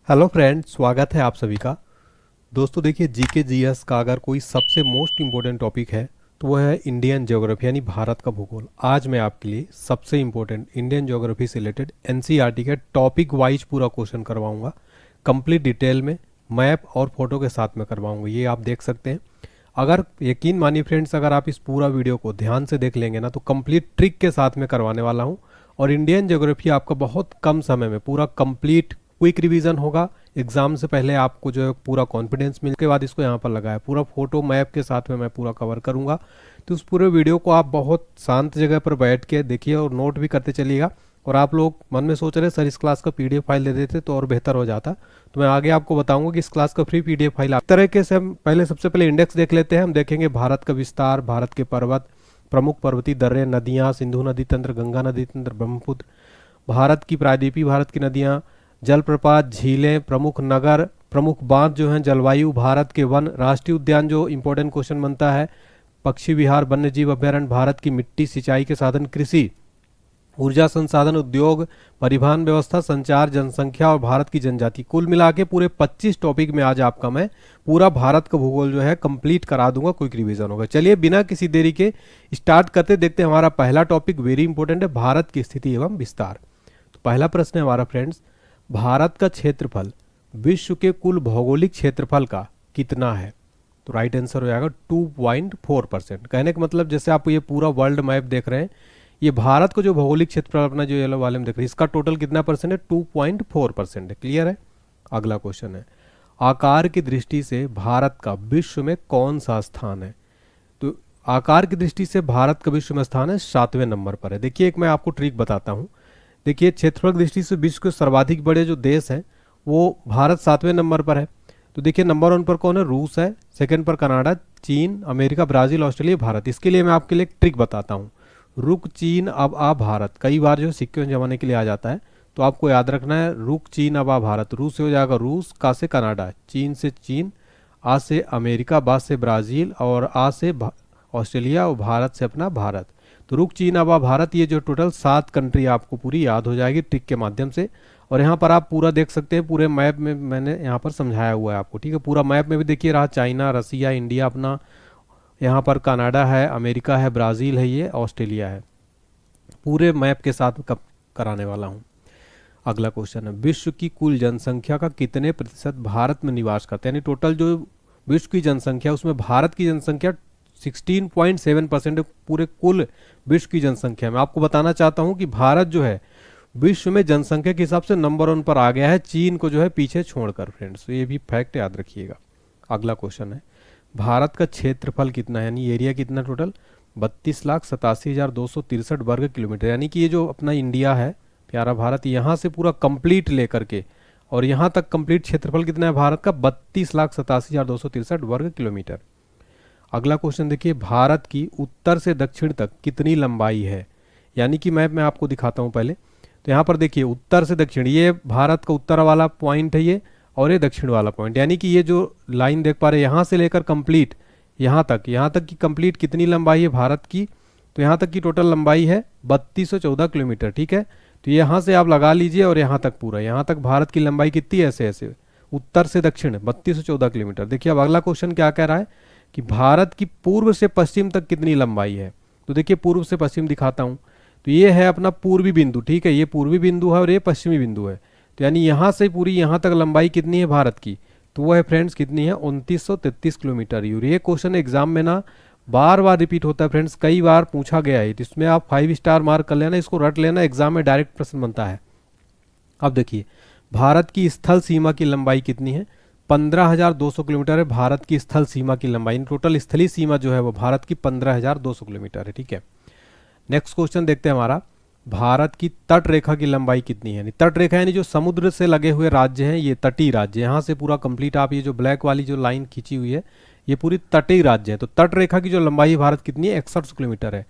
Hello friends, स्वागत है आप सभी का। दोस्तों देखिए, जीके जीएस का अगर कोई सबसे मोस्ट इम्पोर्टेंट टॉपिक है तो वह है इंडियन ज्योग्राफी यानी भारत का भूगोल। आज मैं आपके लिए सबसे इम्पोर्टेंट इंडियन ज्योग्राफी से रिलेटेड एनसीईआरटी के टॉपिक वाइज पूरा क्वेश्चन करवाऊंगा, कंप्लीट डिटेल में मैप और फोटो के साथ में करवाऊंगा। ये आप देख सकते हैं। अगर यकीन मानिए फ्रेंड्स, अगर आप इस पूरा वीडियो को ध्यान से देख लेंगे ना तो कंप्लीट ट्रिक के साथ में करवाने वाला हूँ। और इंडियन ज्योग्राफी आपका बहुत कम समय में पूरा कंप्लीट क्विक रिवीजन होगा। एग्जाम से पहले आपको जो है पूरा कॉन्फिडेंस मिल के बाद इसको यहाँ पर लगाया, पूरा फोटो मैप के साथ में मैं पूरा कवर करूँगा। तो उस पूरे वीडियो को आप बहुत शांत जगह पर बैठ के देखिए और नोट भी करते चलिएगा। और आप लोग मन में सोच रहे सर इस क्लास का पीडीएफ फाइल दे देते तो और बेहतर हो जाता, तो मैं आगे आपको बताऊंगा कि इस क्लास का फ्री पीडीएफ फाइल इस तरीके से हम पहले सबसे पहले इंडेक्स देख लेते हैं। हम देखेंगे भारत का विस्तार, भारत के पर्वत, प्रमुख पर्वतीय दर्रे, नदियाँ, सिंधु नदी तंत्र, गंगा नदी तंत्र, ब्रह्मपुत्र, भारत की प्रायद्वीपीय भारत की नदियाँ, जलप्रपात, झीलें, प्रमुख नगर, प्रमुख बांध जो हैं, जलवायु, भारत के वन, राष्ट्रीय उद्यान जो इंपॉर्टेंट क्वेश्चन बनता है, पक्षी विहार, वन्य जीव अभ्यारण्य, भारत की मिट्टी, सिंचाई के साधन, कृषि, ऊर्जा संसाधन, उद्योग, परिवहन व्यवस्था, संचार, जनसंख्या और भारत की जनजाति। कुल मिला के पूरे 25 टॉपिक में आज आपका मैं पूरा भारत का भूगोल जो है कंप्लीट करा दूंगा, क्विक रिवीजन होगा। चलिए बिना किसी देरी के स्टार्ट करते, देखते हैं। हमारा पहला टॉपिक वेरी इंपॉर्टेंट है, भारत की स्थिति एवं विस्तार। तो पहला प्रश्न है हमारा फ्रेंड्स, भारत का क्षेत्रफल विश्व के कुल भौगोलिक क्षेत्रफल का कितना है? तो राइट आंसर हो जाएगा 2.4%। कहने का मतलब जैसे आप ये पूरा वर्ल्ड मैप देख रहे हैं, ये भारत को जो भौगोलिक क्षेत्रफल अपना जो येलो वाले में देख रहे हैं, इसका टोटल कितना परसेंट है? 2.4% है। क्लियर है। अगला क्वेश्चन है, आकार की दृष्टि से भारत का विश्व में कौन सा स्थान है? तो आकार की दृष्टि से भारत का विश्व में स्थान है 7वें नंबर पर है। देखिए एक मैं आपको ट्रिक बताता हूँ। देखिए क्षेत्रफल की दृष्टि से विश्व के सर्वाधिक बड़े जो देश हैं वो भारत 7वें नंबर पर है। तो देखिए नंबर 1 पर कौन है? रूस है, सेकंड पर कनाडा, चीन, अमेरिका, ब्राजील, ऑस्ट्रेलिया, भारत। इसके लिए मैं आपके लिए एक ट्रिक बताता हूँ। रुक चीन अब आ भारत, कई बार जो सिक्के जमाने के लिए आ जाता है, तो आपको याद रखना है रुक चीन अब आ भारत। रूस से हो जाएगा रूस, का से कनाडा, चीन से चीन, आ से अमेरिका, बा से ब्राज़ील और आ से ऑस्ट्रेलिया और भारत से अपना भारत। तो रुक चीन अब आ भारत, ये जो टोटल 7 कंट्री आपको पूरी याद हो जाएगी ट्रिक के माध्यम से। और यहाँ पर आप पूरा देख सकते हैं, पूरे मैप में मैंने यहाँ पर समझाया हुआ है आपको। ठीक है, पूरा मैप में भी देखिए रहा, चाइना, रसिया, इंडिया अपना, यहाँ पर कनाडा है, अमेरिका है, ब्राज़ील है, ये ऑस्ट्रेलिया है। पूरे मैप के साथ कब कराने वाला हूँ। अगला क्वेश्चन है, विश्व की कुल जनसंख्या का कितने प्रतिशत भारत में निवास करते हैं? यानी टोटल जो विश्व की जनसंख्या उसमें भारत की जनसंख्या 16.7% पूरे कुल विश्व की जनसंख्या में। आपको बताना चाहता हूं कि भारत जो है विश्व में जनसंख्या के हिसाब से नंबर 1 पर आ गया है, चीन को जो है पीछे छोड़कर फ्रेंड्स। तो ये भी फैक्ट याद रखिएगा। अगला क्वेश्चन है, भारत का क्षेत्रफल कितना है, यानी एरिया कितना टोटल? 32,87,263 वर्ग किलोमीटर। यानी कि ये जो अपना इंडिया है प्यारा भारत, यहाँ से पूरा कंप्लीट लेकर के और यहाँ तक कंप्लीट क्षेत्रफल कितना है भारत का? 32,87,263 वर्ग किलोमीटर। अगला क्वेश्चन देखिए, भारत की उत्तर से दक्षिण तक कितनी लंबाई है? यानी कि मैप में आपको दिखाता हूँ पहले। तो यहाँ पर देखिए उत्तर से दक्षिण, ये भारत का उत्तर वाला पॉइंट है ये, और ये दक्षिण वाला पॉइंट। यानी कि ये जो लाइन देख पा रहे हैं यहाँ से लेकर कंप्लीट यहाँ तक की कंप्लीट कितनी लंबाई है भारत की? तो यहाँ तक की टोटल लंबाई है 3214 किलोमीटर। ठीक है, तो यहाँ से आप लगा लीजिए और यहाँ तक पूरा, यहाँ तक भारत की लंबाई कितनी है? ऐसे ऐसे उत्तर से दक्षिण 3214 किलोमीटर। देखिए अब अगला क्वेश्चन क्या कह रहा है कि भारत की पूर्व से पश्चिम तक कितनी लंबाई है? तो देखिए पूर्व से पश्चिम दिखाता हूँ। तो ये है अपना पूर्वी बिंदु। ठीक है, ये पूर्वी बिंदु है और ये पश्चिमी बिंदु है। तो यानी यहाँ से पूरी यहाँ तक लंबाई कितनी है भारत की? तो वो है फ्रेंड्स कितनी है? 2933 किलोमीटर। ये क्वेश्चन एग्जाम में ना बार बार रिपीट होता है फ्रेंड्स, कई बार पूछा गया है। तो इसमें आप 5 स्टार मार्क कर लेना, इसको रट लेना, एग्जाम में डायरेक्ट प्रश्न बनता है। अब देखिए भारत की स्थल सीमा की लंबाई कितनी है? 15,200 किलोमीटर है भारत की स्थल सीमा की लंबाई। टोटल स्थलीय सीमा जो है वो भारत की 15,200 किलोमीटर है। ठीक है, नेक्स्ट क्वेश्चन देखते हैं हमारा, भारत की तट रेखा की लंबाई कितनी है? तट रेखा यानी जो समुद्र से लगे हुए राज्य हैं, ये तटीय राज्य, यहाँ से पूरा कंप्लीट आप ये जो ब्लैक वाली जो लाइन खींची हुई है ये पूरी तटीय राज्य है। तो तट रेखा की जो लंबाई भारत कितनी है? 6100 किलोमीटर है,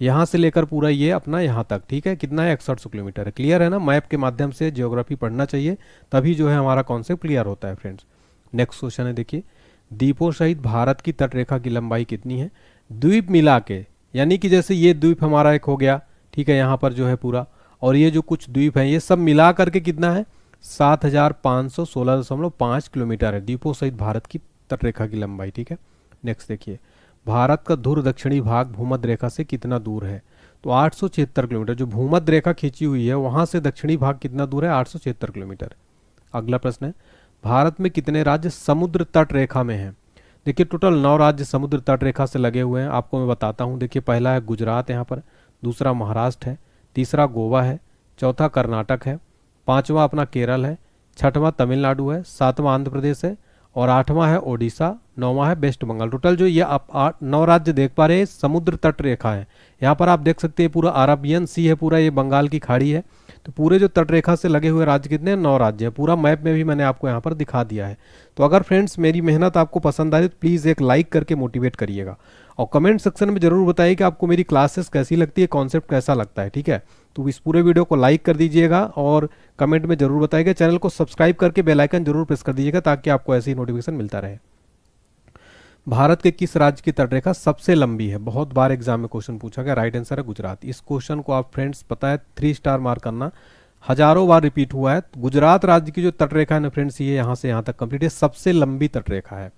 यहाँ से लेकर पूरा ये अपना यहाँ तक। ठीक है, कितना है? 6100 किलोमीटर है। क्लियर है ना? मैप के माध्यम से ज्योग्राफी पढ़ना चाहिए, तभी जो है हमारा कॉन्सेप्ट क्लियर होता है फ्रेंड्स। नेक्स्ट क्वेश्चन है देखिए, द्वीपों सहित भारत की तट रेखा की लंबाई कितनी है? द्वीप मिला के, यानी कि जैसे ये द्वीप हमारा एक हो गया, ठीक है, यहाँ पर जो है पूरा, और ये जो कुछ द्वीप हैं ये सब मिला करके कितना है? 7,516.5 किलोमीटर है द्वीपों सहित भारत की तटरेखा की लंबाई। ठीक है, नेक्स्ट देखिए, भारत का ध्रुव दक्षिणी भाग भूमध्य रेखा से कितना दूर है? तो 876 किलोमीटर। जो भूमध्य रेखा खींची हुई है वहां से दक्षिणी भाग कितना दूर है? 876 किलोमीटर। अगला प्रश्न है, भारत में कितने राज्य समुद्र तट रेखा में हैं? देखिए टोटल 9 राज्य समुद्र तट रेखा से लगे हुए हैं। आपको मैं बताता हूँ। देखिए पहला है गुजरात यहाँ पर, दूसरा महाराष्ट्र है, तीसरा गोवा है, चौथा कर्नाटक है, पांचवा अपना केरल है, छठवां तमिलनाडु है, सातवां आंध्र प्रदेश है और आठवां है ओडिशा, नौवां है वेस्ट बंगाल। टोटल जो ये आप 9 राज्य देख पा रहे हैं समुद्र तट रेखा है। यहाँ पर आप देख सकते हैं पूरा अरबियन सी है, पूरा ये बंगाल की खाड़ी है। तो पूरे जो तट रेखा से लगे हुए राज्य कितने? 9 राज्य हैं। पूरा मैप में भी मैंने आपको यहाँ पर दिखा दिया है। तो अगर फ्रेंड्स मेरी मेहनत आपको पसंद आई तो प्लीज़ एक लाइक करके मोटिवेट करिएगा और कमेंट सेक्शन में जरूर बताइए कि आपको मेरी क्लासेस कैसी लगती है, कॉन्सेप्ट कैसा लगता है। ठीक है, तो इस पूरे वीडियो को लाइक कर दीजिएगा और कमेंट में जरूर बताइएगा। चैनल को सब्सक्राइब करके बेल आइकन जरूर प्रेस कर दीजिएगा ताकि आपको ऐसी नोटिफिकेशन मिलता रहे। भारत के किस राज्य की तटरेखा सबसे लंबी है? बहुत बार एग्जाम में क्वेश्चन पूछा गया। राइट आंसर है गुजरात। इस क्वेश्चन को आप फ्रेंड्स पता है 3 स्टार मार्क करना, हजारों बार रिपीट हुआ है। गुजरात राज्य की जो तटरेखा है ना फ्रेंड्स, ये यहाँ से यहाँ तक कंप्लीट है, सबसे लंबी तटरेखा है।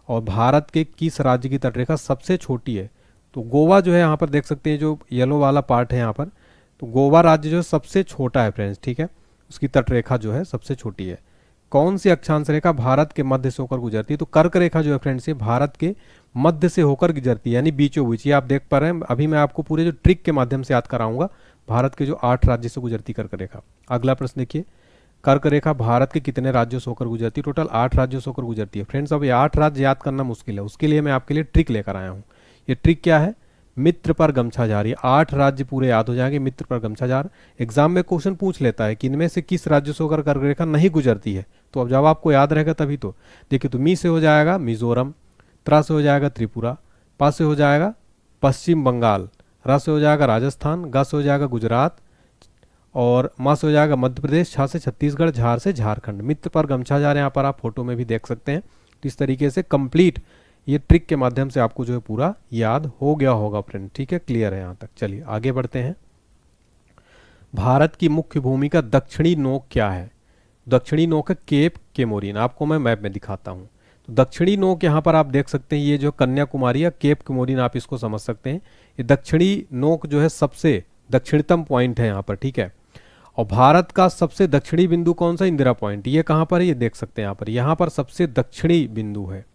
और भारत के किस राज्य की तटरेखा सबसे छोटी है? तो गोवा जो है यहाँ पर देख सकते हैं, जो येलो वाला पार्ट है यहाँ पर, तो गोवा राज्य जो सबसे छोटा है फ्रेंड्स। ठीक है, उसकी तटरेखा जो है सबसे छोटी है। कौन सी अक्षांश रेखा भारत के मध्य से होकर गुजरती है? तो कर्क रेखा जो है फ्रेंड्स ये भारत के मध्य से होकर गुजरती है, यानी बीचों बीच। ये आप देख पा रहे हैं। अभी मैं आपको पूरे जो ट्रिक के माध्यम से याद कराऊंगा भारत के जो 8 राज्य से गुजरती कर्क रेखा। अगला प्रश्न देखिए, कर्क रेखा भारत के कितने राज्यों से होकर गुजरती है? टोटल 8 राज्यों से होकर गुजरती है। फ्रेंड्स अब ये 8 राज्य याद करना मुश्किल है, उसके लिए मैं आपके लिए ट्रिक लेकर आया हूँ। ये ट्रिक क्या है? मित्र पर गमछा जार। ये 8 राज्य पूरे याद हो जाएंगे। मित्र पर गमछा जार। एग्जाम में क्वेश्चन पूछ लेता है कि इनमें से किस राज्य से होकर कर्क रेखा नहीं गुजरती है। तो अब जब आपको याद रहेगा तभी तो। देखिए तो मी से हो जाएगा मिजोरम, त्रा से हो जाएगा त्रिपुरा, पा से हो जाएगा पश्चिम बंगाल, रा से हो जाएगा राजस्थान, गा से हो जाएगा गुजरात और माँ से हो जाएगा मध्य प्रदेश, छा से छत्तीसगढ़, झार से झारखंड। मित्र पर गमछा जार यहाँ पर आप फोटो में भी देख सकते हैं। तो इस तरीके से कंप्लीट ये ट्रिक के माध्यम से आपको जो है पूरा याद हो गया होगा फ्रेंड। ठीक है, क्लियर है यहाँ तक। चलिए आगे बढ़ते हैं। भारत की मुख्य भूमि का दक्षिणी नोक क्या है? दक्षिणी नोक है केप केमोरिन। आपको मैं मैप में दिखाता हूँ। तो दक्षिणी नोक यहाँ पर आप देख सकते हैं, ये जो कन्याकुमारी या केप केमोरिन आप इसको समझ सकते हैं। ये दक्षिणी नोक जो है सबसे दक्षिणतम पॉइंट है यहाँ पर। ठीक है, और भारत का सबसे दक्षिणी बिंदु कौन सा? इंदिरा पॉइंट। ये कहाँ पर है? ये देख सकते हैं यहाँ पर सबसे दक्षिणी बिंदु है।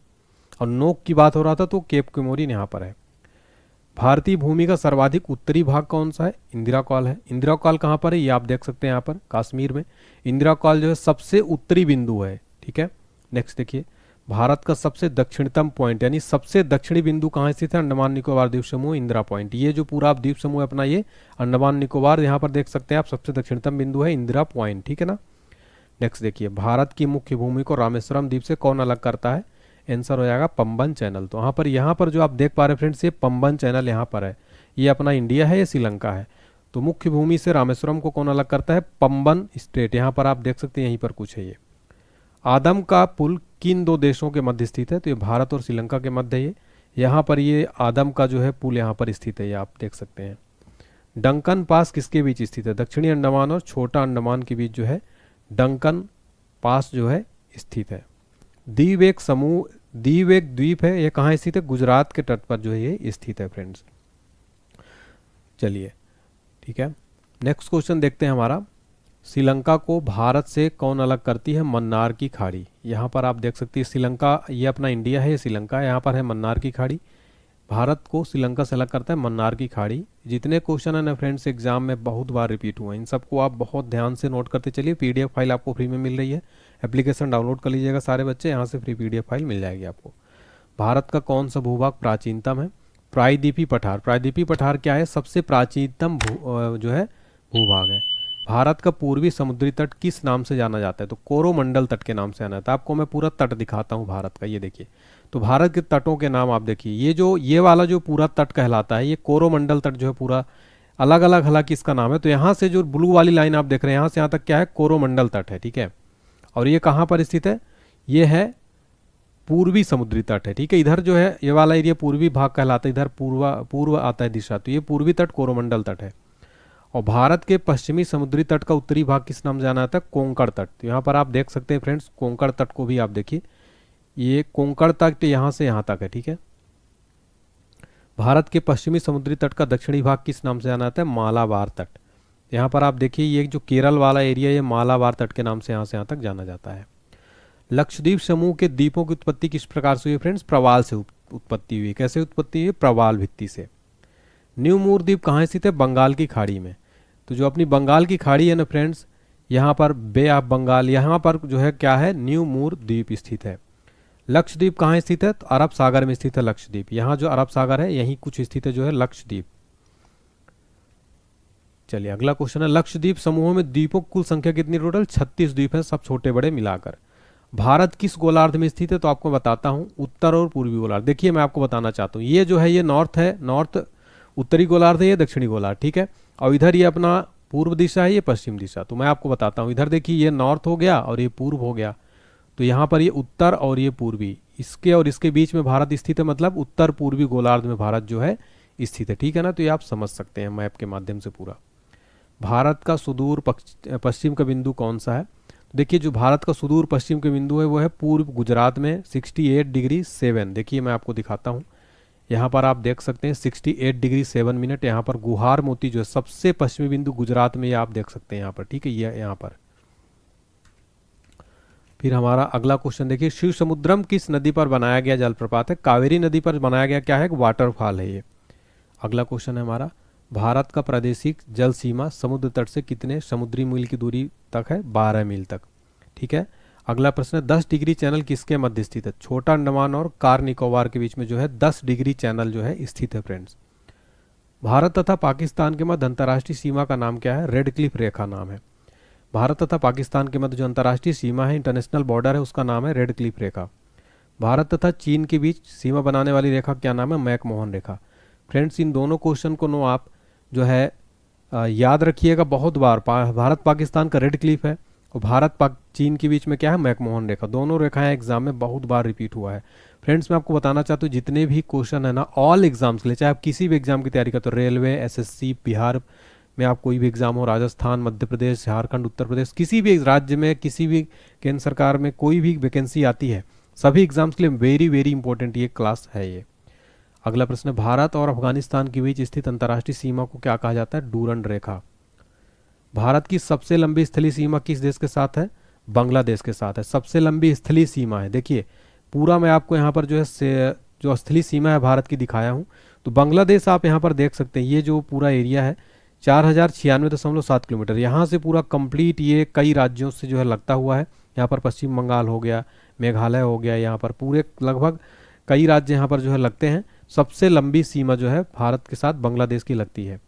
और नोक की बात हो रहा था तो केप केमोरिन यहाँ पर है। भारतीय भूमि का सर्वाधिक उत्तरी भाग कौन सा है? इंदिरा कॉल है। इंदिरा कॉल कहाँ पर है? ये आप देख सकते हैं यहाँ पर कश्मीर में। इंदिरा कॉल जो है सबसे उत्तरी बिंदु है। ठीक है, नेक्स्ट देखिए, भारत का सबसे दक्षिणतम पॉइंट यानी सबसे दक्षिणी बिंदु कहाँ स्थित है? अंडमान निकोबार द्वीप समूह, इंदिरा पॉइंट। ये जो पूरा आप द्वीप समूह अपना ये अंडमान निकोबार, यहाँ पर देख सकते हैं आप सबसे दक्षिणतम बिंदु है इंदिरा पॉइंट। ठीक है ना। नेक्स्ट देखिए, भारत की मुख्य भूमि को रामेश्वरम द्वीप से कौन अलग करता है? आंसर हो जाएगा पंबन चैनल। तो यहाँ पर जो आप देख पा रहे हैं फ्रेंड्स, ये पंबन चैनल यहाँ पर है। ये अपना इंडिया है, ये श्रीलंका है। तो मुख्य भूमि से रामेश्वरम को कौन अलग करता है? पंबन स्टेट। यहाँ पर आप देख सकते हैं, यहीं पर कुछ है। ये आदम का पुल किन 2 देशों के मध्य स्थित है? तो ये भारत और श्रीलंका के मध्य है। ये यहाँ पर ये आदम का जो है पुल यहाँ पर स्थित है, ये आप देख सकते हैं। डंकन पास किसके बीच स्थित है? दक्षिणी अंडमान और छोटा अंडमान के बीच जो है डंकन पास जो है स्थित है। दीव एक द्वीप है, ये कहाँ स्थित है? गुजरात के तट पर जो है ये स्थित है फ्रेंड्स। चलिए ठीक है, नेक्स्ट क्वेश्चन देखते हैं हमारा। श्रीलंका को भारत से कौन अलग करती है? मन्नार की खाड़ी। यहाँ पर आप देख सकते हैं श्रीलंका, ये अपना इंडिया है, श्रीलंका यहाँ पर है मन्नार की खाड़ी। भारत को श्रीलंका से अलग करता है मन्नार की खाड़ी। जितने क्वेश्चन है ना फ्रेंड्स एग्जाम में बहुत बार रिपीट हुए हैं, इन सबको आप बहुत ध्यान से नोट करते चलिए। पीडीएफ फाइल आपको फ्री में मिल रही है, एप्लीकेशन डाउनलोड कर लीजिएगा सारे बच्चे, यहाँ से फ्री पीडीएफ फाइल मिल जाएगी आपको। भारत का कौन सा भूभाग प्राचीनतम है? प्रायद्वीपीय पठार। प्रायद्वीपीय पठार क्या है? सबसे प्राचीनतम जो है भूभाग है। भारत का पूर्वी समुद्री तट किस नाम से जाना जाता है? तो कोरोमंडल तट के नाम से जाना जाता है। आपको मैं पूरा तट दिखाता हूँ भारत का, ये देखिए। तो भारत के तटों के नाम आप देखिए, ये वाला जो पूरा तट कहलाता है, ये कोरोमंडल तट जो है पूरा अलग अलग हालांकि इसका नाम है। तो यहाँ से जो ब्लू वाली लाइन आप देख रहे हैं, यहाँ से यहाँ तक क्या है? कोरोमंडल तट है। ठीक है, और ये कहाँ पर स्थित है? ये है पूर्वी समुद्री तट है। ठीक है, इधर जो है ये वाला एरिया पूर्वी भाग कहलाता है, इधर पूर्व आता है दिशा, तो ये पूर्वी तट कोरोमंडल तट है। और भारत के पश्चिमी समुद्री तट का उत्तरी भाग किस नाम से जाना जाता है? कोंकण तट। तो यहाँ पर आप देख सकते हैं फ्रेंड्स, कोंकण तट को भी आप देखिए, ये कोंकण तट यहाँ से यहाँ तक है, ठीक है। भारत के पश्चिमी समुद्री तट का दक्षिणी भाग किस नाम से जाना जाता है? मालाबार तट। यहाँ पर आप देखिए, ये जो केरल वाला एरिया, ये मालाबार तट के नाम से यहाँ तक जाना जाता है। लक्षद्वीप समूह के द्वीपों की उत्पत्ति किस प्रकार से हुई फ्रेंड्स? प्रवाल से उत्पत्ति हुई। कैसे उत्पत्ति हुई? प्रवाल भित्ति से। न्यू मूर द्वीप कहाँ स्थित है? बंगाल की खाड़ी में। तो जो अपनी बंगाल की खाड़ी है ना फ्रेंड्स, यहाँ पर बे ऑफ बंगाल, यहाँ पर जो है क्या है? न्यू मूर द्वीप स्थित है। लक्षद्वीप कहाँ स्थित है? तो अरब सागर में स्थित है लक्षद्वीप। यहाँ जो अरब सागर है यहीं कुछ स्थित है जो है लक्षद्वीप। चलिए अगला क्वेश्चन है, लक्षद्वीप समूह में द्वीपों की कुल संख्या कितनी? टोटल 36 द्वीप है, सब छोटे बड़े मिलाकर। भारत किस गोलार्ध में स्थित है? तो आपको बताता हूँ, उत्तर और पूर्वी गोलार्ध। देखिए मैं आपको बताना चाहता हूँ, ये जो है ये नॉर्थ है, नॉर्थ उत्तरी गोलार्ध है, ये दक्षिणी गोलार्ध, ठीक है। और इधर ये अपना पूर्व दिशा है, ये पश्चिम दिशा। तो मैं आपको बताता हूँ, इधर देखिए ये नॉर्थ हो गया और ये पूर्व हो गया, तो यहाँ पर ये उत्तर और ये पूर्वी, इसके और इसके बीच में भारत स्थित है, मतलब उत्तर पूर्वी गोलार्ध में भारत जो है स्थित है, ठीक है ना। तो ये आप समझ सकते हैं मैप के माध्यम से पूरा। भारत का सुदूर पश्चिम का बिंदु कौन सा है? देखिए जो भारत का सुदूर पश्चिम के बिंदु है वो है पूर्व गुजरात में 68 डिग्री 7। देखिए मैं आपको दिखाता हूँ, यहाँ पर आप देख सकते हैं 68 डिग्री 7 मिनट। यहाँ पर गुहार मोती जो है सबसे पश्चिमी बिंदु गुजरात में, ये आप देख सकते हैं यहाँ पर, ठीक है, ये यहाँ पर। फिर हमारा अगला क्वेश्चन देखिए, शिव समुद्रम किस नदी पर बनाया गया जलप्रपात है? कावेरी नदी पर बनाया गया क्या है? वाटरफॉल है ये। अगला क्वेश्चन है हमारा, भारत का प्रादेशिक जल सीमा समुद्र तट से कितने समुद्री मील की दूरी तक है? 12 मील तक, ठीक है। अगला प्रश्न है, 10 डिग्री चैनल किसके मध्य स्थित है? छोटा अंडमान और कार निकोबार के बीच में जो है 10 डिग्री चैनल जो है स्थित है फ्रेंड्स। भारत तथा पाकिस्तान के मध्य अंतर्राष्ट्रीय सीमा का नाम क्या है? रेड क्लिफ रेखा नाम है। भारत तथा पाकिस्तान के मध्य जो अंतर्राष्ट्रीय सीमा है, इंटरनेशनल बॉर्डर है, उसका नाम है रेड क्लिफ रेखा। भारत तथा चीन के बीच सीमा बनाने वाली रेखा क्या नाम है? मैकमोहन रेखा। फ्रेंड्स इन दोनों क्वेश्चन को नो आप जो है याद रखिएगा बहुत बार। भारत पाकिस्तान का रेड क्लिफ है और भारत पाक चीन के बीच में क्या है? मैकमोहन रेखा। दोनों रेखाएं एग्जाम में बहुत बार रिपीट हुआ है। फ्रेंड्स मैं आपको बताना चाहता हूँ, जितने भी क्वेश्चन है ना ऑल एग्जाम्स के लिए, चाहे आप किसी भी एग्जाम की तैयारी करते हो, रेलवे, एसएससी, बिहार में आप कोई भी एग्जाम हो, राजस्थान, मध्य प्रदेश, झारखंड, उत्तर प्रदेश, किसी भी राज्य में, किसी भी केंद्र सरकार में कोई भी वैकेंसी आती है, सभी एग्जाम्स के लिए वेरी वेरी इंपॉर्टेंट ये क्लास है ये। अगला प्रश्न है, भारत और अफगानिस्तान के बीच स्थित अंतर्राष्ट्रीय सीमा को क्या कहा जाता है? डूरंड रेखा। भारत की सबसे लंबी स्थलीय सीमा किस देश के साथ है? बांग्लादेश के साथ है। सबसे लंबी स्थलीय सीमा है, देखिए पूरा मैं आपको यहाँ पर जो है जो स्थलीय सीमा है भारत की दिखाया हूँ। तो बांग्लादेश आप यहाँ पर देख सकते हैं, ये जो पूरा एरिया है 4096.7 किलोमीटर, यहाँ से पूरा कंप्लीट ये कई राज्यों से जो है लगता हुआ है। यहाँ पर पश्चिम बंगाल हो गया, मेघालय हो गया, यहाँ पर पूरे लगभग कई राज्य यहाँ पर जो है लगते हैं। सबसे लंबी सीमा जो है भारत के साथ बांग्लादेश की लगती है।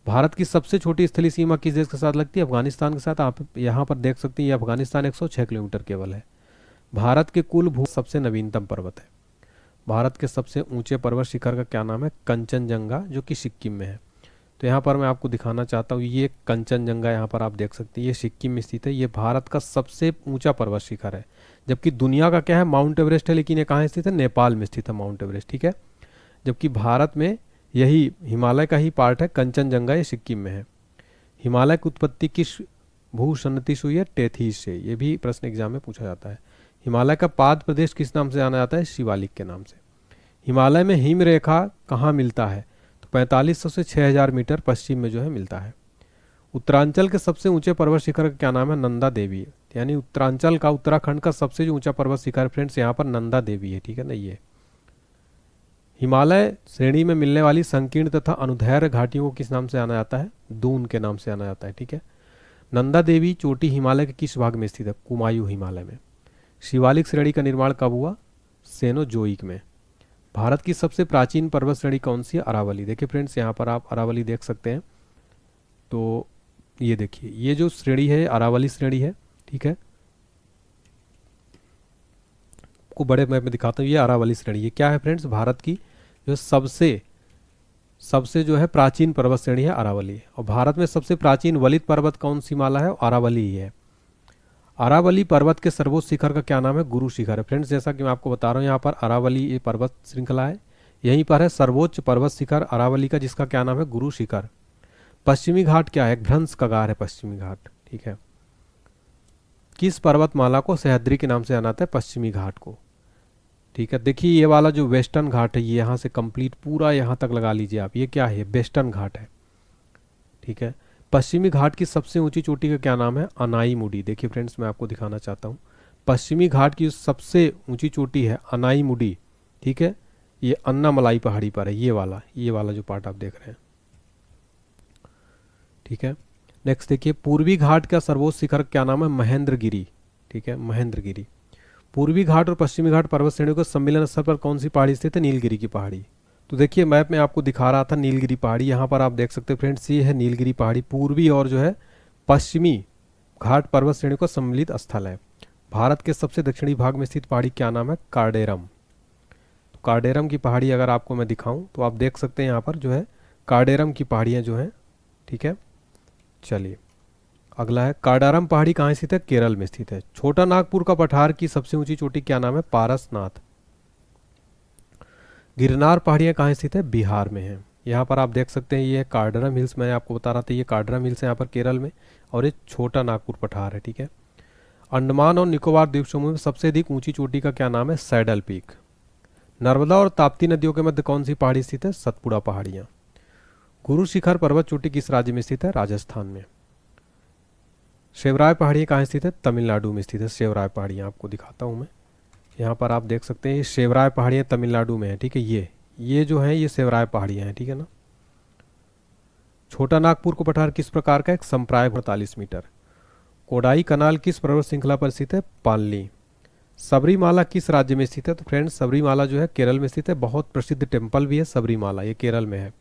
भारत की सबसे छोटी स्थलीय सीमा किस देश के साथ लगती है? अफगानिस्तान के साथ। आप यहाँ पर देख सकते हैं ये अफगानिस्तान 106 किलोमीटर केवल है। भारत के कुल भू सबसे नवीनतम पर्वत है। भारत के सबसे ऊंचे पर्वत शिखर का क्या नाम है? कंचनजंगा, जो कि सिक्किम में है। तो यहाँ पर मैं आपको दिखाना चाहता हूँ, ये कंचनजंगा यहाँ पर आप देख सकते हैं, ये सिक्किम में स्थित है। ये भारत का सबसे ऊंचा पर्वत शिखर है। जबकि दुनिया का क्या है? माउंट एवरेस्ट है, लेकिन ये कहाँ स्थित है? नेपाल में स्थित है माउंट एवरेस्ट, ठीक है। जबकि भारत में यही हिमालय का ही पार्ट है कंचनजंगा, ये सिक्किम में है। हिमालय की उत्पत्ति किस भूसन्नति से हुई है? टेथीस से। ये भी प्रश्न एग्जाम में पूछा जाता है। हिमालय का पाद प्रदेश किस नाम से जाना जाता है? शिवालिक के नाम से। हिमालय में हिम रेखा कहाँ मिलता है? तो 4500 से 6000 मीटर पश्चिम में जो है मिलता है। उत्तरांचल के सबसे ऊंचे पर्वत शिखर का क्या नाम है? नंदा देवी। यानी उत्तरांचल का, उत्तराखंड का सबसे जो ऊंचा पर्वत शिखर फ्रेंड्स यहाँ पर नंदा देवी है, ठीक है ना। ये हिमालय श्रेणी में मिलने वाली संकीर्ण तथा अनुदैर्घ्य घाटियों को किस नाम से जाना जाता है? दून के नाम से जाना जाता है, ठीक है। नंदा देवी चोटी हिमालय के किस भाग में स्थित है? कुमायूं हिमालय में। शिवालिक श्रेणी का निर्माण कब हुआ? सेनोजोइक में। भारत की सबसे प्राचीन पर्वत श्रेणी कौन सी है? अरावली। देखिए फ्रेंड्स यहाँ पर आप अरावली देख सकते हैं। तो ये देखिए, ये जो श्रेणी है अरावली श्रेणी है, ठीक है। को बड़े मैप में दिखाता हूँ, ये अरावली श्रेणी। ये क्या है फ्रेंड्स? भारत की जो सबसे जो है प्राचीन पर्वत श्रेणी है अरावली। और भारत में सबसे प्राचीन वलित पर्वत कौन सी माला है? अरावली ही है। अरावली पर्वत के सर्वोच्च शिखर का क्या नाम है? गुरु शिखर है। फ्रेंड्स जैसा कि मैं आपको बता रहा हूँ, यहाँ पर अरावली ये पर्वत श्रृंखला है, यहीं पर है सर्वोच्च पर्वत शिखर अरावली का, जिसका क्या नाम है? गुरु शिखर। पश्चिमी घाट क्या है? भ्रंश कगार है पश्चिमी घाट, ठीक है। किस पर्वतमाला को सह्याद्री के नाम से जाना जाता है? पश्चिमी घाट को, ठीक है। देखिए ये वाला जो वेस्टर्न घाट है, ये यहाँ से कंप्लीट पूरा यहाँ तक लगा लीजिए आप, ये क्या है? वेस्टर्न घाट है, ठीक है। पश्चिमी घाट की सबसे ऊंची चोटी का क्या नाम है? अनाईमुडी। देखिए फ्रेंड्स, मैं आपको दिखाना चाहता हूँ, पश्चिमी घाट की सबसे ऊंची चोटी है अनाईमुडी, ठीक है। ये अन्नामलाई पहाड़ी पर है, ये वाला जो पार्ट आप देख रहे हैं, ठीक है। नेक्स्ट देखिए, पूर्वी घाट का सर्वोच्च शिखर क्या नाम है? महेंद्रगिरी, ठीक है, महेंद्रगिरी। पूर्वी घाट और पश्चिमी घाट पर्वत श्रेणियों के सम्मिलन स्थल पर कौन सी पहाड़ी स्थित है? नीलगिरी की पहाड़ी। तो देखिए मैप में आपको दिखा रहा था नीलगिरी पहाड़ी, यहाँ पर आप देख सकते हैं फ्रेंड्स, ये है नीलगिरी पहाड़ी, पूर्वी और जो है पश्चिमी घाट पर्वत श्रेणियों का सम्मिलित स्थल है। भारत के सबसे दक्षिणी भाग में स्थित पहाड़ी क्या नाम है? कार्डेरम। तो कार्डेरम की पहाड़ी अगर आपको मैं दिखाऊं तो आप देख सकते हैं यहाँ पर जो है कार्डेरम की पहाड़ियाँ जो हैं, ठीक है। चलिए अगला है, कार्डारम पहाड़ी कहाँ स्थित है? केरल में स्थित है। छोटा नागपुर का पठार की सबसे ऊंची चोटी क्या नाम है? पारसनाथ। गिरनार पहाड़ियाँ कहाँ स्थित है? बिहार में है। यहाँ पर आप देख सकते हैं ये कार्डारम हिल्स, मैं आपको बता रहा था ये कार्डारम हिल्स है यहाँ पर केरल में, और ये छोटा नागपुर पठार है, ठीक है। अंडमान और निकोबार द्वीप समूह में सबसे अधिक ऊंची चोटी का क्या नाम है? Saddle peak. नर्मदा और ताप्ती नदियों के मध्य कौन सी पहाड़ी स्थित है? सतपुड़ा पहाड़ियाँ। गुरु शिखर पर्वत चोटी किस राज्य में स्थित है? राजस्थान में। शेवराय पहाड़ियाँ कहाँ स्थित है? तमिलनाडु में स्थित है। शेवराय पहाड़ियाँ आपको दिखाता हूँ मैं, यहाँ पर आप देख सकते हैं ये शेवराय पहाड़ियाँ तमिलनाडु में है, ठीक है। ये जो है ये शेवराय पहाड़ियाँ हैं, ठीक है ना। छोटा नागपुर को पठार किस प्रकार का? एक संप्राय 48 मीटर। कोडाई कनाल किस पर्वत श्रृंखला पर स्थित है? पालनी। सबरीमाला किस राज्य में स्थित है? तो फ्रेंड्स सबरीमाला जो है केरल में स्थित है, बहुत प्रसिद्ध टेम्पल भी है सबरीमाला, ये केरल में है।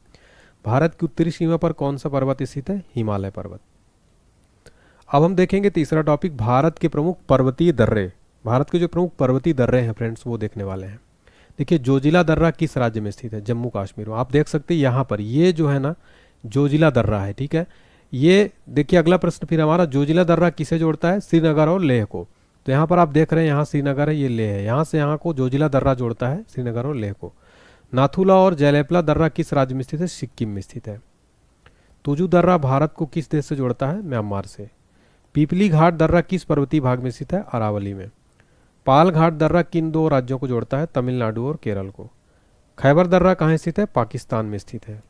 भारत की उत्तरी सीमा पर कौन सा पर्वत स्थित है? हिमालय पर्वत। अब हम देखेंगे तीसरा टॉपिक, भारत के प्रमुख पर्वतीय दर्रे। भारत के जो प्रमुख पर्वतीय दर्रे हैं फ्रेंड्स वो देखने वाले हैं। देखिए जोजिला दर्रा किस राज्य में स्थित है? जम्मू कश्मीर में। आप देख सकते हैं यहाँ पर ये जो है ना जोजिला दर्रा है, ठीक है। ये देखिए अगला प्रश्न फिर हमारा, जोजिला दर्रा किसे जोड़ता है? श्रीनगर और लेह को। तो यहाँ पर आप देख रहे हैं यहाँ श्रीनगर है, ये लेह है, यहाँ से यहाँ को जोजिला दर्रा जोड़ता है श्रीनगर और लेह को। नाथुला और जयलेपला दर्रा किस राज्य में स्थित है? सिक्किम में स्थित है। तुजू दर्रा भारत को किस देश से जोड़ता है? म्यांमार से। पीपली घाट दर्रा किस पर्वतीय भाग में स्थित है? अरावली में। पाल घाट दर्रा किन दो राज्यों को जोड़ता है? तमिलनाडु और केरल को। खैबर दर्रा कहाँ स्थित है? पाकिस्तान में स्थित है।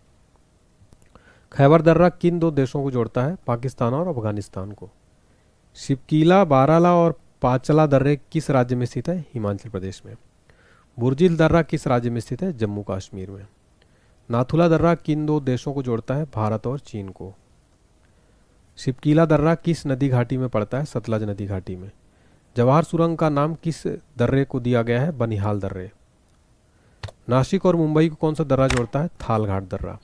खैबर दर्रा किन दो देशों को जोड़ता है? पाकिस्तान और अफगानिस्तान को। शिपकीला, बाराला और पांचला दर्रे किस राज्य में स्थित है? हिमाचल प्रदेश में। बुर्जिल दर्रा किस राज्य में स्थित है? जम्मू कश्मीर में। नाथुला दर्रा किन दो देशों को जोड़ता है? भारत और चीन को। शिपकीला दर्रा किस नदी घाटी में पड़ता है? सतलज नदी घाटी में। जवाहर सुरंग का नाम किस दर्रे को दिया गया है? बनिहाल दर्रे। नासिक और मुंबई को कौन सा दर्रा जोड़ता है? थाल घाट दर्रा।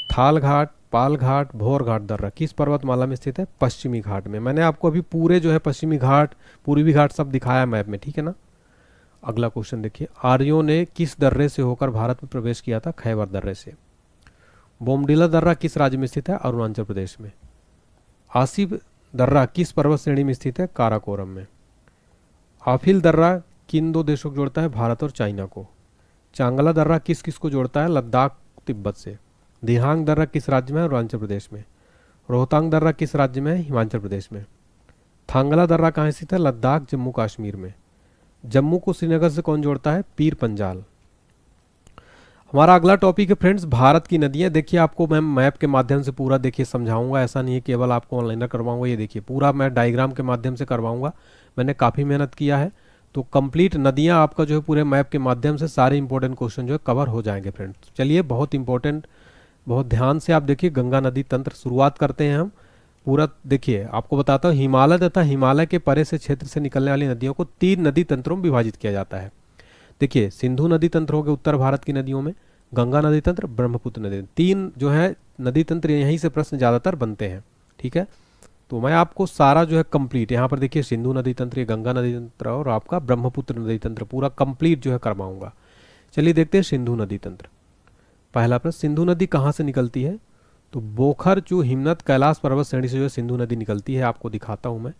थाल घाट, पाल घाट, भोर घाट दर्रा किस पर्वतमाला में स्थित है? पश्चिमी घाट में। मैंने आपको अभी पूरे जो है पश्चिमी घाट, पूर्वी घाट सब दिखाया मैप में, ठीक है ना। अगला क्वेश्चन देखिए, आर्यों ने किस दर्रे से होकर भारत में प्रवेश किया था? खैबर दर्रे से। बोमडिला दर्रा किस राज्य में स्थित है? अरुणाचल प्रदेश में। आसिफ दर्रा किस पर्वत श्रेणी में स्थित है? काराकोरम में। आफिल दर्रा किन दो देशों को जोड़ता है? भारत और चाइना को। चांगला दर्रा किस किस को जोड़ता है? लद्दाख तिब्बत से। दिहांग दर्रा किस राज्य में है? अरुणाचल प्रदेश में। रोहतांग दर्रा किस राज्य में है? हिमाचल प्रदेश में। थांगला दर्रा कहाँ स्थित है? लद्दाख जम्मू कश्मीर में। जम्मू को श्रीनगर से कौन जोड़ता है? पीर पंजाल। हमारा अगला टॉपिक है फ्रेंड्स भारत की नदियां। देखिए आपको मैं मैप के माध्यम से पूरा देखिए समझाऊंगा, ऐसा नहीं है केवल आपको ऑनलाइन करवाऊंगा। ये देखिए पूरा मैं डायग्राम के माध्यम से करवाऊंगा, मैंने काफ़ी मेहनत किया है। तो कंप्लीट नदियां आपका जो है पूरे मैप के माध्यम से सारे इंपॉर्टेंट क्वेश्चन जो है कवर हो जाएंगे फ्रेंड्स। चलिए बहुत इंपॉर्टेंट, बहुत ध्यान से आप देखिए गंगा नदी तंत्र शुरुआत करते हैं हम। पूरा देखिए आपको बताता हूँ, हिमालय तथा हिमालय के परे से क्षेत्र से निकलने वाली नदियों को 3 नदी तंत्रों में विभाजित किया जाता है। देखिए सिंधु नदी तंत्र हो गए उत्तर भारत की नदियों में, गंगा नदी तंत्र, ब्रह्मपुत्र नदी, 3 जो है नदी तंत्र, यहीं से प्रश्न ज़्यादातर बनते हैं, ठीक है। तो मैं आपको सारा जो है कंप्लीट यहाँ पर देखिए सिंधु नदी तंत्र, ये गंगा नदी तंत्र और आपका ब्रह्मपुत्र नदी तंत्र पूरा कंप्लीट जो है करवाऊंगा। चलिए देखते हैं सिंधु नदी तंत्र। पहला प्रश्न, सिंधु नदी कहाँ से निकलती है? तो बोखरचू हिमनद कैलाश पर्वत श्रेणी से जो है सिंधु नदी निकलती है, आपको दिखाता हूँ मैं।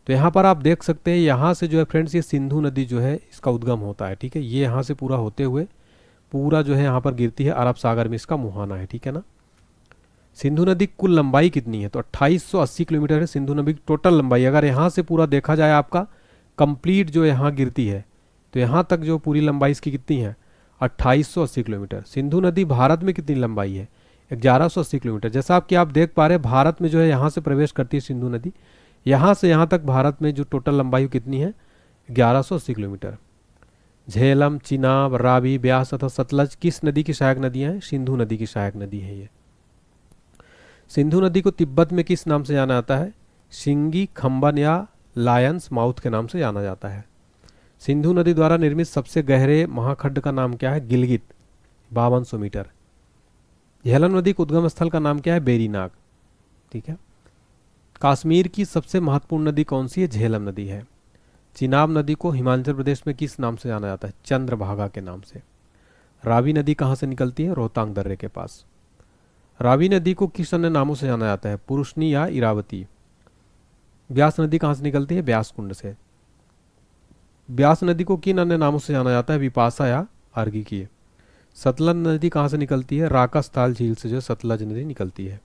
तो यहाँ पर आप देख सकते हैं यहाँ से जो है फ्रेंड्स ये सिंधु नदी जो है इसका उद्गम होता है, ठीक है। ये यहाँ से पूरा होते हुए पूरा जो है यहाँ पर गिरती है, अरब सागर में इसका मुहाना है, ठीक है ना। सिंधु नदी की कुल लंबाई कितनी है, तो 2880 किलोमीटर है सिंधु नदी की टोटल लंबाई। अगर यहाँ से पूरा देखा जाए आपका कंप्लीट जो यहाँ गिरती है, तो यहाँ तक जो पूरी लंबाई इसकी कितनी है, 2880 किलोमीटर। सिंधु नदी भारत में कितनी लंबाई है, 1180 किलोमीटर। जैसा आप देख पा रहे हैं, भारत में जो है यहाँ से प्रवेश करती है सिंधु नदी, यहाँ से यहाँ तक भारत में जो टोटल लंबाई कितनी है, 1180 किलोमीटर। झेलम, चिनाब, रावी, ब्यास तथा सतलज किस नदी की सहायक नदियां हैं, सिंधु नदी की सहायक नदी है ये। सिंधु नदी को तिब्बत में किस नाम से जाना जाता है, शिंगी, खंबन या लायंस माउथ के नाम से जाना जाता है। सिंधु नदी द्वारा निर्मित सबसे गहरे महाखंड का नाम क्या है, गिलगित, 5200 मीटर। झेलम नदी के उद्गम स्थल का नाम क्या है, बेरीनाग। ठीक है। कश्मीर की सबसे महत्वपूर्ण नदी कौन सी है, झेलम नदी है। चिनाब नदी को हिमाचल प्रदेश में किस नाम से जाना जाता है, चंद्रभागा के नाम से। रावी नदी कहाँ से निकलती है, रोहतांग दर्रे के पास। रावी नदी को किस अन्य नामों से जाना जाता है, पुरुषनी या इरावती। ब्यास नदी कहाँ से निकलती है, ब्यास कुंड से। ब्यास नदी को किन अन्य नामों से जाना जाता है, विपाशा या अर्घिकीय। सतलज नदी कहाँ से निकलती है, राकास्थाल झील से जो सतलज नदी निकलती है।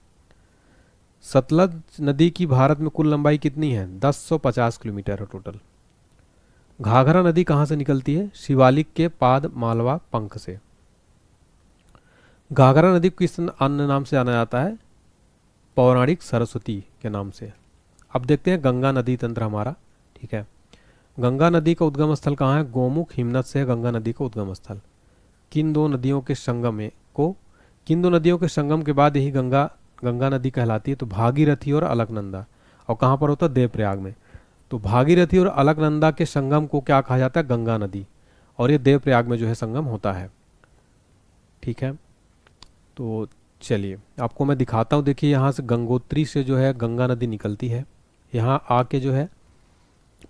सतलज नदी की भारत में कुल लंबाई कितनी है, 1050 किलोमीटर है टोटल। घाघरा नदी कहाँ से निकलती है, शिवालिक के पाद मालवा पंख से। घाघरा नदी को किस अन्य नाम से जाना जाता है, पौराणिक सरस्वती के नाम से। अब देखते हैं गंगा नदी तंत्र हमारा। ठीक है। गंगा नदी का उद्गम स्थल कहाँ है, गोमुख, हिमनद से है गंगा नदी का उद्गम स्थल। किन दो नदियों के संगम के बाद यही गंगा नदी कहलाती है, तो भागीरथी और अलकनंदा। और कहाँ पर होता है, देवप्रयाग में। तो भागीरथी और अलकनंदा के संगम को क्या कहा जाता है, गंगा नदी। और ये देवप्रयाग में जो है संगम होता है। ठीक है। तो चलिए आपको मैं दिखाता हूँ। देखिए यहाँ से गंगोत्री से जो है गंगा नदी निकलती है, यहाँ आके जो है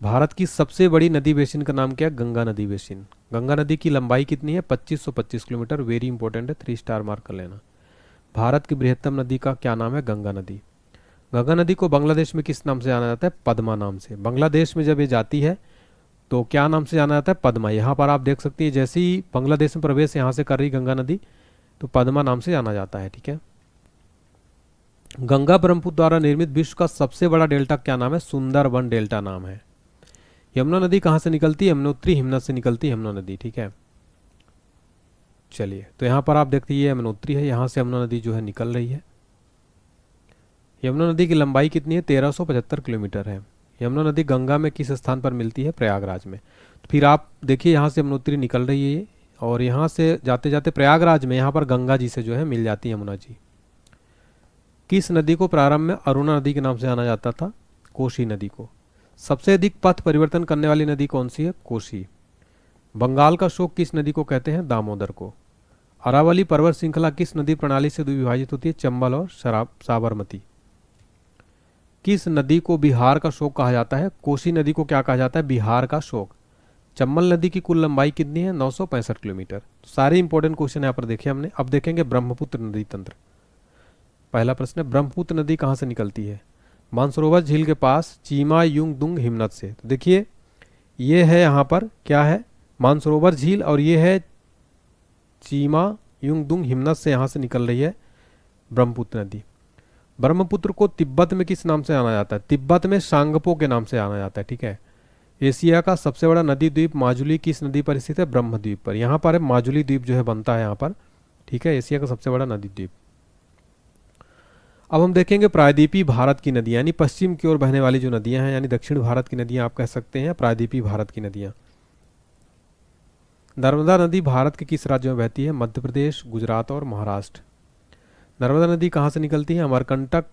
भारत की सबसे बड़ी नदी बेसिन का नाम क्या है, गंगा नदी बेसिन। गंगा नदी की लंबाई कितनी है, 2525 किलोमीटर। वेरी इंपॉर्टेंट है, 3 स्टार मार्क कर लेना। भारत की बृहत्तम नदी का क्या नाम है, गंगा नदी। गंगा नदी को बांग्लादेश में किस नाम से जाना जाता है, पद्मा नाम से। बांग्लादेश में जब ये जाती है तो क्या नाम से जाना जाता है, पद्मा। यहाँ पर आप देख सकती है जैसे ही बांग्लादेश में प्रवेश यहाँ से कर रही गंगा नदी, तो पद्मा नाम से जाना जाता है। ठीक है। गंगा ब्रह्मपुत्र द्वारा निर्मित विश्व का सबसे बड़ा डेल्टा क्या नाम है, सुंदरबन डेल्टा नाम है। यमुना नदी कहाँ से निकलती है, यमुनोत्री हिमनद से निकलती है यमुना नदी। ठीक है। चलिए तो यहाँ पर आप देखते हैं यमुनोत्री है, यहाँ से यमुना नदी जो है निकल रही है। यमुना नदी की लंबाई कितनी है, 1375 किलोमीटर है। यमुना नदी गंगा में किस स्थान पर मिलती है, प्रयागराज में। तो फिर आप देखिए यहाँ से यमुनोत्री निकल रही है और यहाँ से जाते जाते प्रयागराज में यहाँ पर गंगा जी से जो है मिल जाती है यमुना जी। किस नदी को प्रारंभ में अरुणा नदी के नाम से जाना जाता था, कोसी नदी को। सबसे अधिक पथ परिवर्तन करने वाली नदी कौन सी है, कोसी। बंगाल का शोक किस नदी को कहते हैं, दामोदर को। अरावली पर्वत श्रृंखला किस नदी प्रणाली से विभाजित होती है, चंबल और साबरमती। किस नदी को बिहार का शोक कहा जाता है, कोसी नदी को क्या कहा जाता है, बिहार का शोक। चंबल नदी की कुल लंबाई कितनी है, 965 किलोमीटर। सारे इंपॉर्टेंट क्वेश्चन यहाँ पर देखे हमने। अब देखेंगे ब्रह्मपुत्र नदी तंत्र। पहला प्रश्न है, ब्रह्मपुत्र नदी कहाँ से निकलती है, मानसरोवर झील के पास, चीमा युंगदुंग हिमनद से। तो देखिए ये है यहाँ पर क्या है, मानसरोवर झील, और ये है चीमा युंगदुंग हिमनद से यहाँ से निकल रही है ब्रह्मपुत्र नदी। ब्रह्मपुत्र को तिब्बत में किस नाम से जाना जाता है, तिब्बत में सांगपो के नाम से जाना जाता है। ठीक है। एशिया का सबसे बड़ा नदी द्वीप माजुली किस नदी पर स्थित है, ब्रह्म द्वीप पर। यहाँ पर है माजुली द्वीप जो है बनता है यहाँ पर। ठीक है। एशिया का सबसे बड़ा नदी द्वीप। अब हम देखेंगे प्रायद्वीपीय भारत की नदियां, यानी पश्चिम की ओर बहने वाली जो नदियां हैं, यानी दक्षिण भारत की नदियां आप कह सकते हैं, प्रायद्वीपीय भारत की नदियां। नर्मदा नदी भारत के किस राज्य में बहती है, मध्य प्रदेश, गुजरात और महाराष्ट्र। नर्मदा नदी कहाँ से निकलती है, अमरकंटक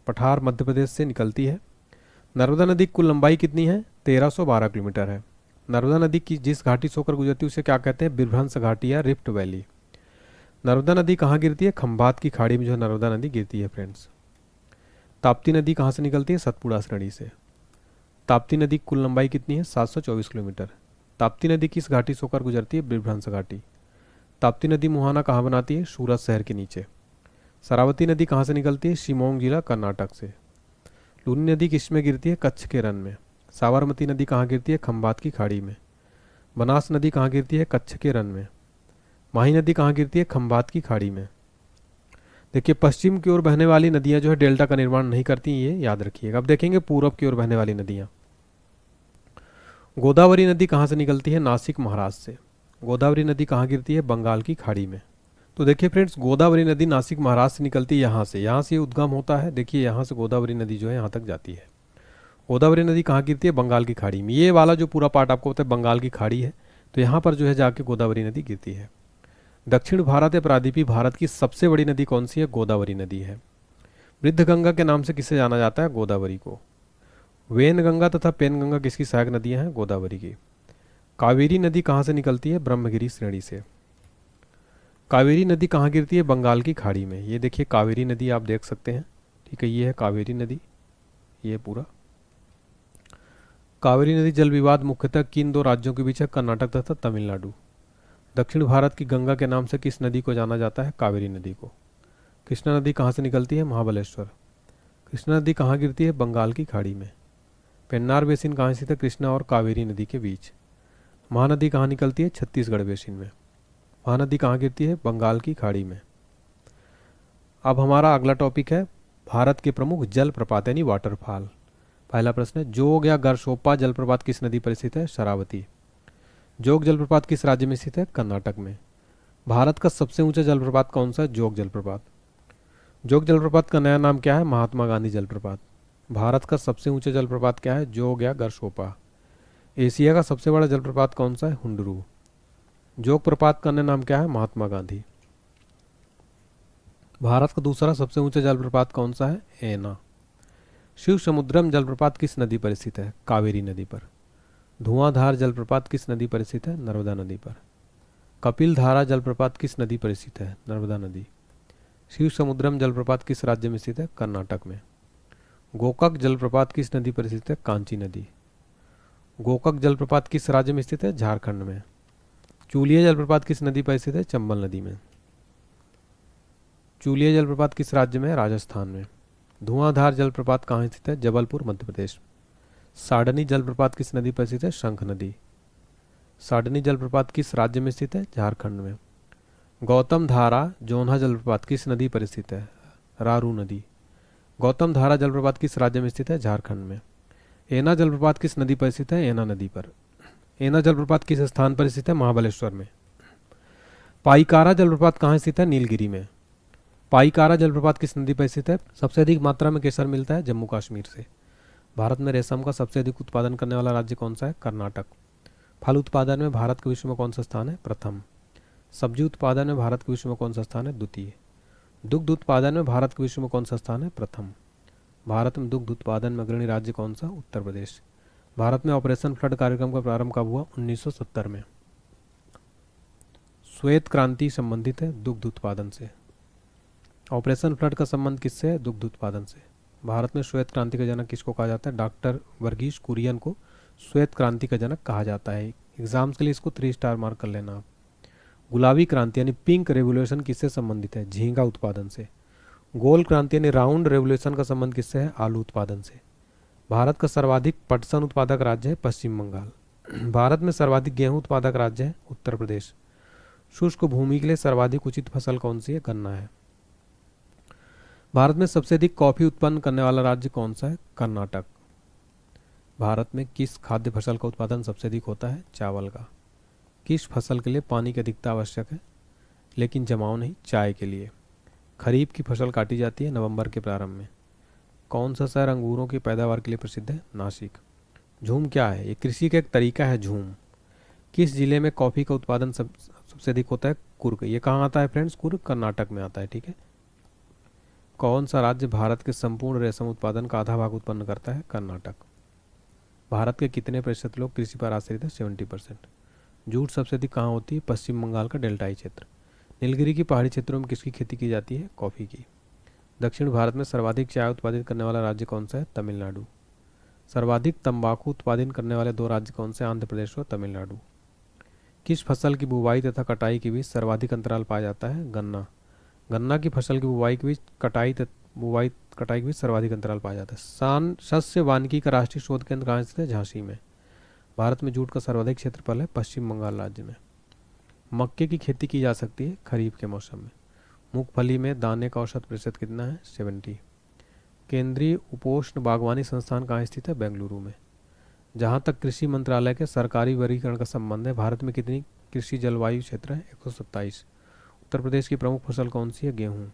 पठार मध्य प्रदेश से निकलती है। नर्मदा नदी की कुल लंबाई कितनी है, 1312 किलोमीटर है। नर्मदा नदी की जिस घाटी से होकर गुजरती है उसे क्या कहते हैं, बिरभंस घाटी या रिफ्ट वैली। नर्मदा नदी कहाँ गिरती है, खंभात की खाड़ी में जो नर्मदा नदी गिरती है फ्रेंड्स। ताप्ती नदी कहाँ से निकलती है, सतपुड़ा श्रेणी से। ताप्ती नदी की कुल लंबाई कितनी है, 724 किलोमीटर। ताप्ती नदी किस घाटी से होकर गुजरती है, बिरभंस घाटी। ताप्ती नदी मुहाना कहाँ बनाती है, सूरत शहर के नीचे। शरावती नदी कहाँ से निकलती है, शिमोंग जिला कर्नाटक से। लूनी नदी किस में गिरती है, कच्छ के रन में। साबरमती नदी कहाँ गिरती है, खंभात की खाड़ी में। बनास नदी कहाँ गिरती है, कच्छ के रन में। माही नदी कहाँ गिरती है, खंभात की खाड़ी में। देखिए पश्चिम की ओर बहने वाली नदियां जो है डेल्टा का निर्माण नहीं करती, ये याद रखिएगा। अब देखेंगे पूरब की ओर बहने वाली नदियां। गोदावरी नदी कहाँ से निकलती है? नासिक महाराष्ट्र से। गोदावरी नदी कहाँ गिरती है? बंगाल की खाड़ी में। तो देखिए फ्रेंड्स, गोदावरी नदी नासिक महाराष्ट्र से निकलती है, यहाँ से ये उद्गम होता है। देखिए यहाँ से गोदावरी नदी जो है यहाँ तक जाती है। गोदावरी नदी कहाँ गिरती है? बंगाल की खाड़ी में। ये वाला जो पूरा पार्ट आपको पता है बंगाल की खाड़ी है, तो यहाँ पर जो है जाके गोदावरी नदी गिरती है। दक्षिण भारत या प्रादीपी भारत की सबसे बड़ी नदी कौन सी है? गोदावरी नदी है। वृद्ध गंगा के नाम से किसे जाना जाता है? गोदावरी को। वेन गंगा तथा पेन गंगा किसकी सहायक नदियां हैं? गोदावरी की। कावेरी नदी कहाँ से निकलती है? ब्रह्मगिरी श्रेणी से। कावेरी नदी कहाँ गिरती है? बंगाल की खाड़ी में। ये देखिए कावेरी नदी आप देख सकते हैं, ठीक है, ये है कावेरी नदी, ये पूरा। कावेरी नदी जल विवाद मुख्यतः किन दो राज्यों के बीच है? कर्नाटक तथा तमिलनाडु। दक्षिण भारत की गंगा के नाम से किस नदी को जाना जाता है? कावेरी नदी को। कृष्णा नदी कहाँ से निकलती है? महाबलेश्वर। कृष्णा नदी कहाँ गिरती है? बंगाल की खाड़ी में। पेन्नार बेसिन कहाँ स्थित है? कृष्णा और कावेरी नदी के बीच। महानदी कहाँ निकलती है? छत्तीसगढ़ बेसिन में। महानदी कहाँ गिरती है? बंगाल की खाड़ी में। अब हमारा अगला टॉपिक है भारत के प्रमुख जलप्रपात यानी वाटरफॉल। पहला प्रश्न है, जोग या गरशोपा जलप्रपात किस नदी पर स्थित है? शरावती। जोग जलप्रपात किस राज्य में स्थित है? कर्नाटक में। भारत का सबसे ऊंचा जलप्रपात कौन सा है? जोग जलप्रपात। जोग जलप्रपात का नया नाम क्या है? महात्मा गांधी जलप्रपात। भारत का सबसे ऊंचा जलप्रपात क्या है? जोग या गरशोपा। एशिया का सबसे बड़ा जलप्रपात कौन सा है? हुंडरू। जोग प्रपात का अन्य नाम क्या है? महात्मा गांधी। भारत का दूसरा सबसे ऊंचा जलप्रपात कौन सा है? एना। शिव समुद्रम जलप्रपात किस नदी पर स्थित है? कावेरी नदी पर। धुआंधार जलप्रपात किस नदी पर स्थित है? नर्मदा नदी पर। कपिल धारा जलप्रपात किस नदी पर स्थित है? नर्मदा नदी। शिव समुद्रम जलप्रपात किस राज्य में स्थित है? कर्नाटक में। गोकक जलप्रपात किस नदी पर स्थित है? कांची नदी। गोकक जलप्रपात किस राज्य में स्थित है? झारखंड में। चूलिया जलप्रपात किस नदी पर स्थित है? चंबल नदी में। चूलिया जलप्रपात किस राज्य में है? राजस्थान में। धुआंधार जलप्रपात कहाँ स्थित है? जबलपुर मध्य प्रदेश। साडनी जलप्रपात किस नदी पर स्थित है? शंख नदी। साडनी जलप्रपात किस राज्य में स्थित है? झारखंड में। गौतम धारा जोन्हा जलप्रपात किस नदी पर स्थित है? रारू नदी। गौतम धारा जलप्रपात किस राज्य में स्थित है? झारखंड में। एना जलप्रपात किस नदी पर स्थित है? एना नदी पर। एना जलप्रपात किस स्थान पर स्थित है? महाबलेश्वर में। पाईकारा जलप्रपात कहाँ स्थित है? नीलगिरी में। पाईकारा जलप्रपात किस नदी पर स्थित है? सबसे अधिक मात्रा में केसर मिलता है जम्मू कश्मीर से। भारत में रेशम का सबसे अधिक उत्पादन करने वाला राज्य कौन सा है? कर्नाटक। फल उत्पादन में भारत के विश्व में कौन सा स्थान है? प्रथम। सब्जी उत्पादन में भारत के विश्व में कौन सा स्थान है? द्वितीय। दुग्ध उत्पादन में भारत के विश्व में कौन सा स्थान है? प्रथम। भारत में दुग्ध उत्पादन में अग्रणी राज्य कौन सा? उत्तर प्रदेश। भारत में ऑपरेशन फ्लड कार्यक्रम का प्रारंभ कब हुआ? 1970 में। श्वेत क्रांति संबंधित है दुग्ध उत्पादन से। ऑपरेशन फ्लड का संबंध किससे है? दुग्ध उत्पादन से। भारत में श्वेत क्रांति का जनक किसको कहा जाता है? डॉक्टर वर्गीश कुरियन को श्वेत क्रांति का जनक कहा जाता है। एग्जाम्स के लिए इसको 3 स्टार मार्क कर लेना आप। गुलाबी क्रांति यानी पिंक रेवोल्यूशन किससे संबंधित है? झींगा उत्पादन से। गोल क्रांति यानी राउंड रेवोल्यूशन का संबंध किससे है? आलू उत्पादन से। भारत का सर्वाधिक पटसन उत्पादक राज्य है पश्चिम बंगाल। भारत में सर्वाधिक गेहूं उत्पादक राज्य है उत्तर प्रदेश। शुष्क भूमि के लिए सर्वाधिक उचित फसल कौन सी है? गन्ना है। भारत में सबसे अधिक कॉफी उत्पन्न करने वाला राज्य कौन सा है? कर्नाटक। भारत में किस खाद्य फसल का उत्पादन सबसे अधिक होता है? चावल का। किस फसल के लिए पानी की अधिकता आवश्यक है लेकिन जमाव नहीं? चाय के लिए। खरीफ की फसल काटी जाती है नवंबर के प्रारंभ में। कौन सा शहर अंगूरों की पैदावार के लिए प्रसिद्ध है? नासिक। झूम क्या है? ये कृषि का एक तरीका है झूम। किस जिले में कॉफ़ी का उत्पादन सबसे अधिक होता है? कुर्ग। ये कहाँ आता है फ्रेंड्स? कुर्ग कर्नाटक में आता है, ठीक है। कौन सा राज्य भारत के संपूर्ण रेशम उत्पादन का आधा भाग उत्पन्न करता है? कर्नाटक। भारत के कितने प्रतिशत लोग कृषि पर आश्रित है? 70%। जूट सबसे अधिक कहाँ होती है? पश्चिम बंगाल का डेल्टाई क्षेत्र। नीलगिरी की पहाड़ी क्षेत्रों में किसकी खेती की जाती है? कॉफ़ी की। दक्षिण भारत में सर्वाधिक चाय उत्पादित करने वाला राज्य कौन सा है? तमिलनाडु। सर्वाधिक तंबाकू उत्पादन करने वाले 2 राज्य कौन से? आंध्र प्रदेश और तमिलनाडु। किस फसल की बुवाई तथा कटाई के बीच सर्वाधिक अंतराल पाया जाता है? गन्ना। गन्ना की फसल की बुवाई के बीच कटाई के बीच सर्वाधिक अंतराल पाया जाता है। शस्य वानिकी का राष्ट्रीय शोध केंद्र कहाँ स्थित है? झांसी में। भारत में जूट का सर्वाधिक क्षेत्रफल है पश्चिम बंगाल राज्य में। मक्के की खेती की जा सकती है खरीफ के मौसम में। मूंगफली में दाने का औसत प्रतिशत कितना है? 70। केंद्रीय उपोष्ण बागवानी संस्थान कहाँ स्थित है? बेंगलुरु में। जहाँ तक कृषि मंत्रालय के सरकारी वर्गीकरण का संबंध है, भारत में कितनी कृषि जलवायु क्षेत्र है? 127। उत्तर प्रदेश की प्रमुख फसल कौन सी है? गेहूँ।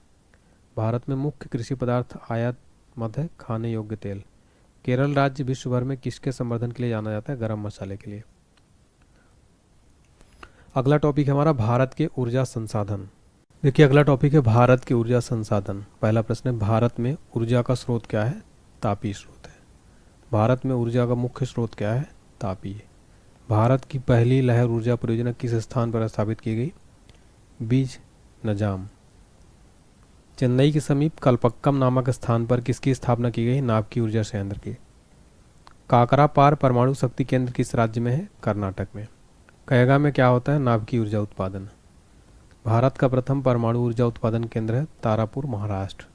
भारत में मुख्य कृषि पदार्थ आयात मद है खाने योग्य तेल। केरल राज्य विश्व भर में किसके संवर्धन के लिए जाना जाता है? गरम मसाले के लिए। अगला टॉपिक है हमारा भारत के ऊर्जा संसाधन। देखिए अगला टॉपिक है भारत के ऊर्जा संसाधन। पहला प्रश्न है, भारत में ऊर्जा का स्रोत क्या है? तापीय स्रोत है। भारत में ऊर्जा का मुख्य स्रोत क्या है? तापीय। भारत की पहली लहर ऊर्जा परियोजना किस स्थान पर स्थापित की गई? बीज नजाम। चेन्नई के समीप कलपक्कम नामक स्थान पर किसकी स्थापना की गई? नाभिकीय ऊर्जा संयंत्र की। काकरापार परमाणु शक्ति केंद्र किस राज्य में है? कर्नाटक में। कैगा में क्या होता है? नाभिकीय ऊर्जा उत्पादन। भारत का प्रथम परमाणु ऊर्जा उत्पादन केंद्र है तारापुर, महाराष्ट्र।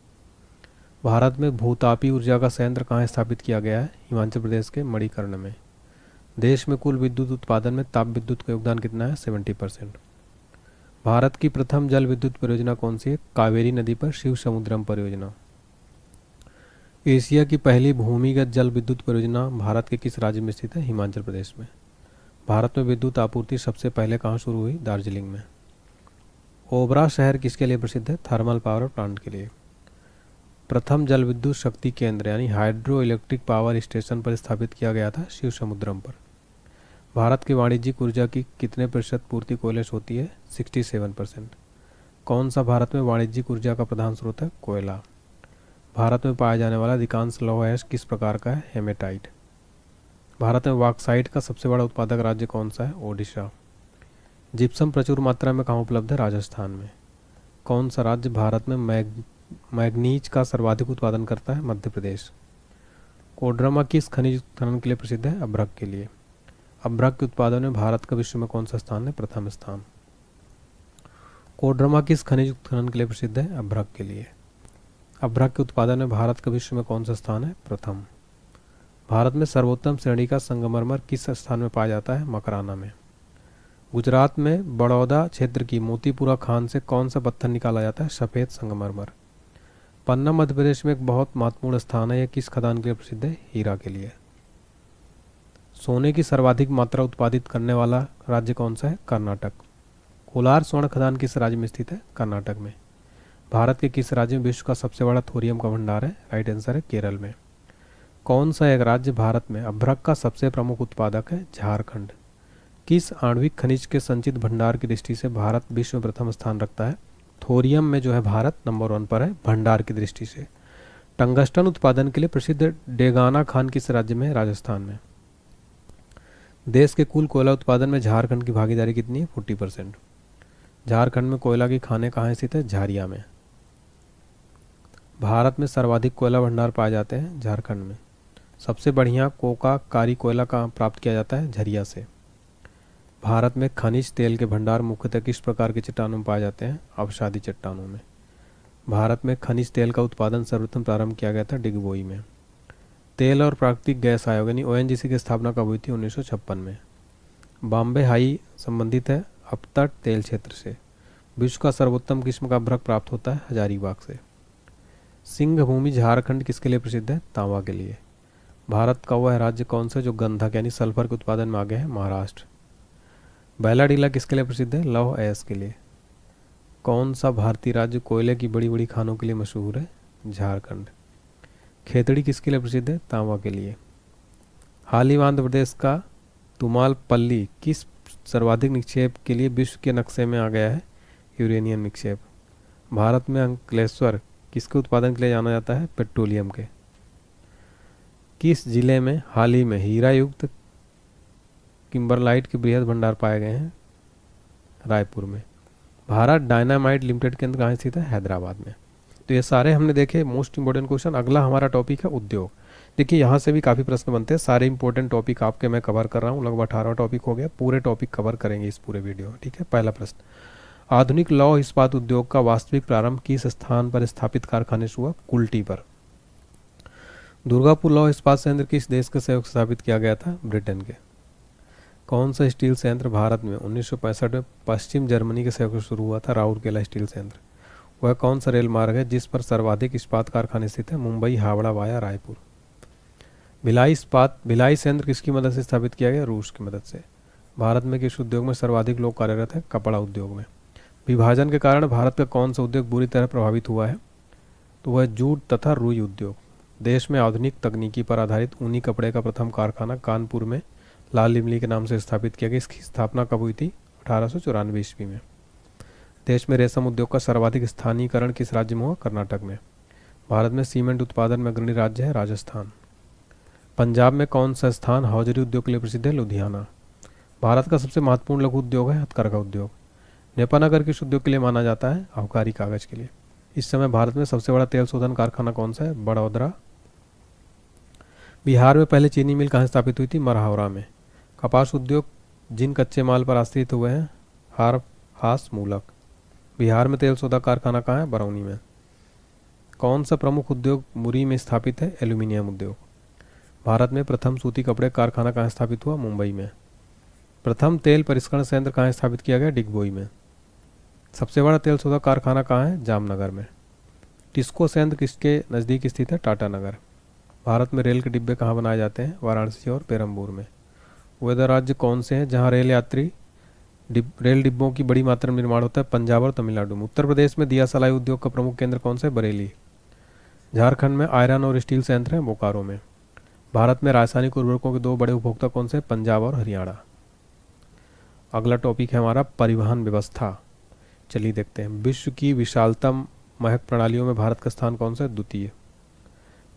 भारत में भूतापी ऊर्जा का संयंत्र कहाँ स्थापित किया गया है? हिमाचल प्रदेश के मणिकर्ण में। देश में कुल विद्युत उत्पादन में ताप विद्युत का योगदान कितना है? 70%। भारत की प्रथम जल विद्युत परियोजना कौन सी है? कावेरी नदी पर शिव समुद्रम परियोजना। एशिया की पहली भूमिगत जल विद्युत परियोजना भारत के किस राज्य में स्थित है? हिमाचल प्रदेश में। भारत में विद्युत आपूर्ति सबसे पहले कहाँ शुरू हुई? दार्जिलिंग में। ओबरा शहर किसके लिए प्रसिद्ध है? थर्मल पावर प्लांट के लिए। प्रथम जल विद्युत शक्ति केंद्र यानी हाइड्रो इलेक्ट्रिक पावर स्टेशन पर स्थापित किया गया था शिव समुद्रम पर। भारत की वाणिज्यिक ऊर्जा की कितने प्रतिशत पूर्ति कोयले से होती है? 67%। कौन सा भारत में वाणिज्यिक ऊर्जा का प्रधान स्रोत है? कोयला। भारत में पाया जाने वाला अधिकांश लौह अयस्क किस प्रकार का है? हेमेटाइट। भारत में बॉक्साइट का सबसे बड़ा उत्पादक राज्य कौन सा है? ओडिशा। जिप्सम प्रचुर मात्रा में कहाँ उपलब्ध है? राजस्थान में। कौन सा राज्य भारत में मैग्नीज का सर्वाधिक उत्पादन करता है? मध्य प्रदेश। कोडरमा किस खनिज उत्खनन के लिए प्रसिद्ध है? अभ्रक के लिए। अभ्रक के उत्पादन में भारत का विश्व में कौन सा स्थान है? प्रथम स्थान। कोडरमा किस खनिज उत्खनन के लिए प्रसिद्ध है? अभ्रक के लिए। अभ्रक के उत्पादन में भारत का विश्व में कौन सा स्थान है? प्रथम। भारत में सर्वोत्तम श्रेणी का संगमरमर किस स्थान में पाया जाता है? मकराना में। गुजरात में बड़ौदा क्षेत्र की मोतीपुरा खान से कौन सा पत्थर निकाला जाता है? सफ़ेद संगमरमर। पन्ना मध्य प्रदेश में एक बहुत महत्वपूर्ण स्थान है। यह किस खदान के लिए प्रसिद्ध है? हीरा के लिए। सोने की सर्वाधिक मात्रा उत्पादित करने वाला राज्य कौन सा है? कर्नाटक। कोलार स्वर्ण खदान किस राज्य में स्थित है? कर्नाटक में। भारत के किस राज्य में विश्व का सबसे बड़ा थोरियम का भंडार है? राइट आंसर है केरल में। कौन सा एक राज्य भारत में अभ्रक का सबसे प्रमुख उत्पादक है? झारखंड। किस आणविक खनिज के संचित भंडार की दृष्टि से भारत विश्व में प्रथम स्थान रखता है? थोरियम में जो है भारत नंबर 1 पर है भंडार की दृष्टि से। टंगस्टन उत्पादन के लिए प्रसिद्ध डेगाना खान किस राज्य में है? राजस्थान में। देश के कुल कोयला उत्पादन में झारखंड की भागीदारी कितनी है? 40%। झारखंड में कोयला की खानें कहाँ स्थित है? झारिया में। भारत में सर्वाधिक कोयला भंडार पाए जाते हैं झारखंड में। सबसे बढ़िया कोका कारी कोयला कहाँ प्राप्त किया जाता है? झरिया से। भारत में खनिज तेल के भंडार मुख्यतः किस प्रकार के चट्टानों में पाए जाते हैं? अवसादी चट्टानों में। भारत में खनिज तेल का उत्पादन सर्वप्रथम प्रारंभ किया गया था डिगबोई में। तेल और प्राकृतिक गैस आयोग यानी ओएनजीसी की स्थापना कब हुई थी? 1956 में। बॉम्बे हाई संबंधित है अपतट तेल क्षेत्र से। विश्व का सर्वोत्तम किस्म का अभ्रक प्राप्त होता है? हजारीबाग से। सिंह भूमि झारखंड किसके लिए प्रसिद्ध है? तांबा के लिए। भारत का वह राज्य कौन सा जो गंधक यानी सल्फर के उत्पादन में आगे है? महाराष्ट्र। बैलाडीला किसके लिए प्रसिद्ध है? लौह अयस्क के लिए। कौन सा भारतीय राज्य कोयले की बड़ी बड़ी खानों के लिए मशहूर है? झारखंड। खेतड़ी किसके लिए प्रसिद्ध है? तांबा के लिए। हाल ही आंध्र प्रदेश का तुमालपल्ली किस सर्वाधिक निक्षेप के लिए विश्व के नक्शे में आ गया है? यूरेनियम निक्षेप। भारत में अंकलेश्वर किसके उत्पादन के लिए जाना जाता है? पेट्रोलियम के। किस जिले में हाल ही में हीरा युक्त किम्बरलाइट के बृहद भंडार पाए गए हैं? रायपुर में। भारत डायनामाइट लिमिटेड केंद्र कहाँ स्थित है? हैदराबाद में। तो ये सारे हमने देखे मोस्ट इंपॉर्टेंट क्वेश्चन। अगला हमारा टॉपिक है उद्योग। देखिए यहाँ से भी काफ़ी प्रश्न बनते हैं। सारे इंपॉर्टेंट टॉपिक आपके मैं कवर कर रहा हूँ। लगभग 18 टॉपिक हो गया। पूरे टॉपिक कवर करेंगे इस पूरे वीडियो में। ठीक है। पहला प्रश्न, आधुनिक लौह इस्पात उद्योग का वास्तविक प्रारंभ किस स्थान पर स्थापित कारखाने से हुआ? कुल्टी पर। दुर्गापुर लौह इस्पात संयंत्र किस देश के सहयोग से स्थापित किया गया था? ब्रिटेन के। कौन सा स्टील संयंत्र भारत में 1965 में पश्चिम जर्मनी के सहयोग से शुरू हुआ था? राउरकेला स्टील संयंत्र। वह कौन सा रेल मार्ग है जिस पर सर्वाधिक इस्पात कारखाने स्थित है? मुंबई, हावड़ा वाया रायपुर। भिलाई संयंत्र किसकी मदद से स्थापित किया गया? रूस की मदद से। भारत में किस उद्योग में सर्वाधिक लोग कार्यरत हैं? कपड़ा उद्योग में। विभाजन के कारण भारत का कौन सा उद्योग बुरी तरह प्रभावित हुआ है? तो वह जूट तथा रुई उद्योग। देश में आधुनिक तकनीकी पर आधारित ऊनी कपड़े का प्रथम कारखाना कानपुर में लाल इमली के नाम से स्थापित किया गया। इसकी स्थापना कब हुई थी? 1894 ईस्वी में। देश में रेशम उद्योग का सर्वाधिक स्थानीयकरण किस राज्य में हुआ? कर्नाटक में। भारत में सीमेंट उत्पादन में अग्रणी राज्य है राजस्थान। पंजाब में कौन सा स्थान हौजरी उद्योग के लिए प्रसिद्ध है? लुधियाना। भारत का सबसे महत्वपूर्ण लघु उद्योग है हथकरघा उद्योग। नेपानगर किस उद्योग के लिए माना जाता है? आबकारी कागज के लिए। इस समय भारत में सबसे बड़ा तेल शोधन कारखाना कौन सा है? बड़ौदरा। बिहार में पहले चीनी मिल कहाँ स्थापित हुई थी? मरहावरा में। कपास उद्योग जिन कच्चे माल पर आश्रित हुए हैं? हास मूलक। बिहार में तेल शोधक कारखाना कहाँ है? बरौनी में। कौन सा प्रमुख उद्योग मुरी में स्थापित है? एल्यूमिनियम उद्योग। भारत में प्रथम सूती कपड़े कारखाना कहाँ स्थापित हुआ? मुंबई में। प्रथम तेल परिष्करण संयंत्र कहाँ स्थापित किया गया? डिगबोई में। सबसे बड़ा तेल शोधक कारखाना कहाँ है? जामनगर में। टिस्को संयंत्र किसके नज़दीक स्थित है? टाटानगर। भारत में रेल के डिब्बे कहाँ बनाए जाते हैं? वाराणसी और पेरम्बूर में। वे राज्य कौन से हैं जहाँ रेल डिब्बों की बड़ी मात्रा में निर्माण होता है? पंजाब और तमिलनाडु में। उत्तर प्रदेश में दिया सलाई उद्योग का प्रमुख केंद्र कौन सा है? बरेली। झारखंड में आयरन और स्टील संयंत्र हैं? बोकारो में। भारत में रासायनिक उर्वरकों के दो बड़े उपभोक्ता कौन से हैं? पंजाब और हरियाणा। अगला टॉपिक है हमारा परिवहन व्यवस्था। चलिए देखते हैं। विश्व की विशालतम महक प्रणालियों में भारत का स्थान कौन सा है? द्वितीय।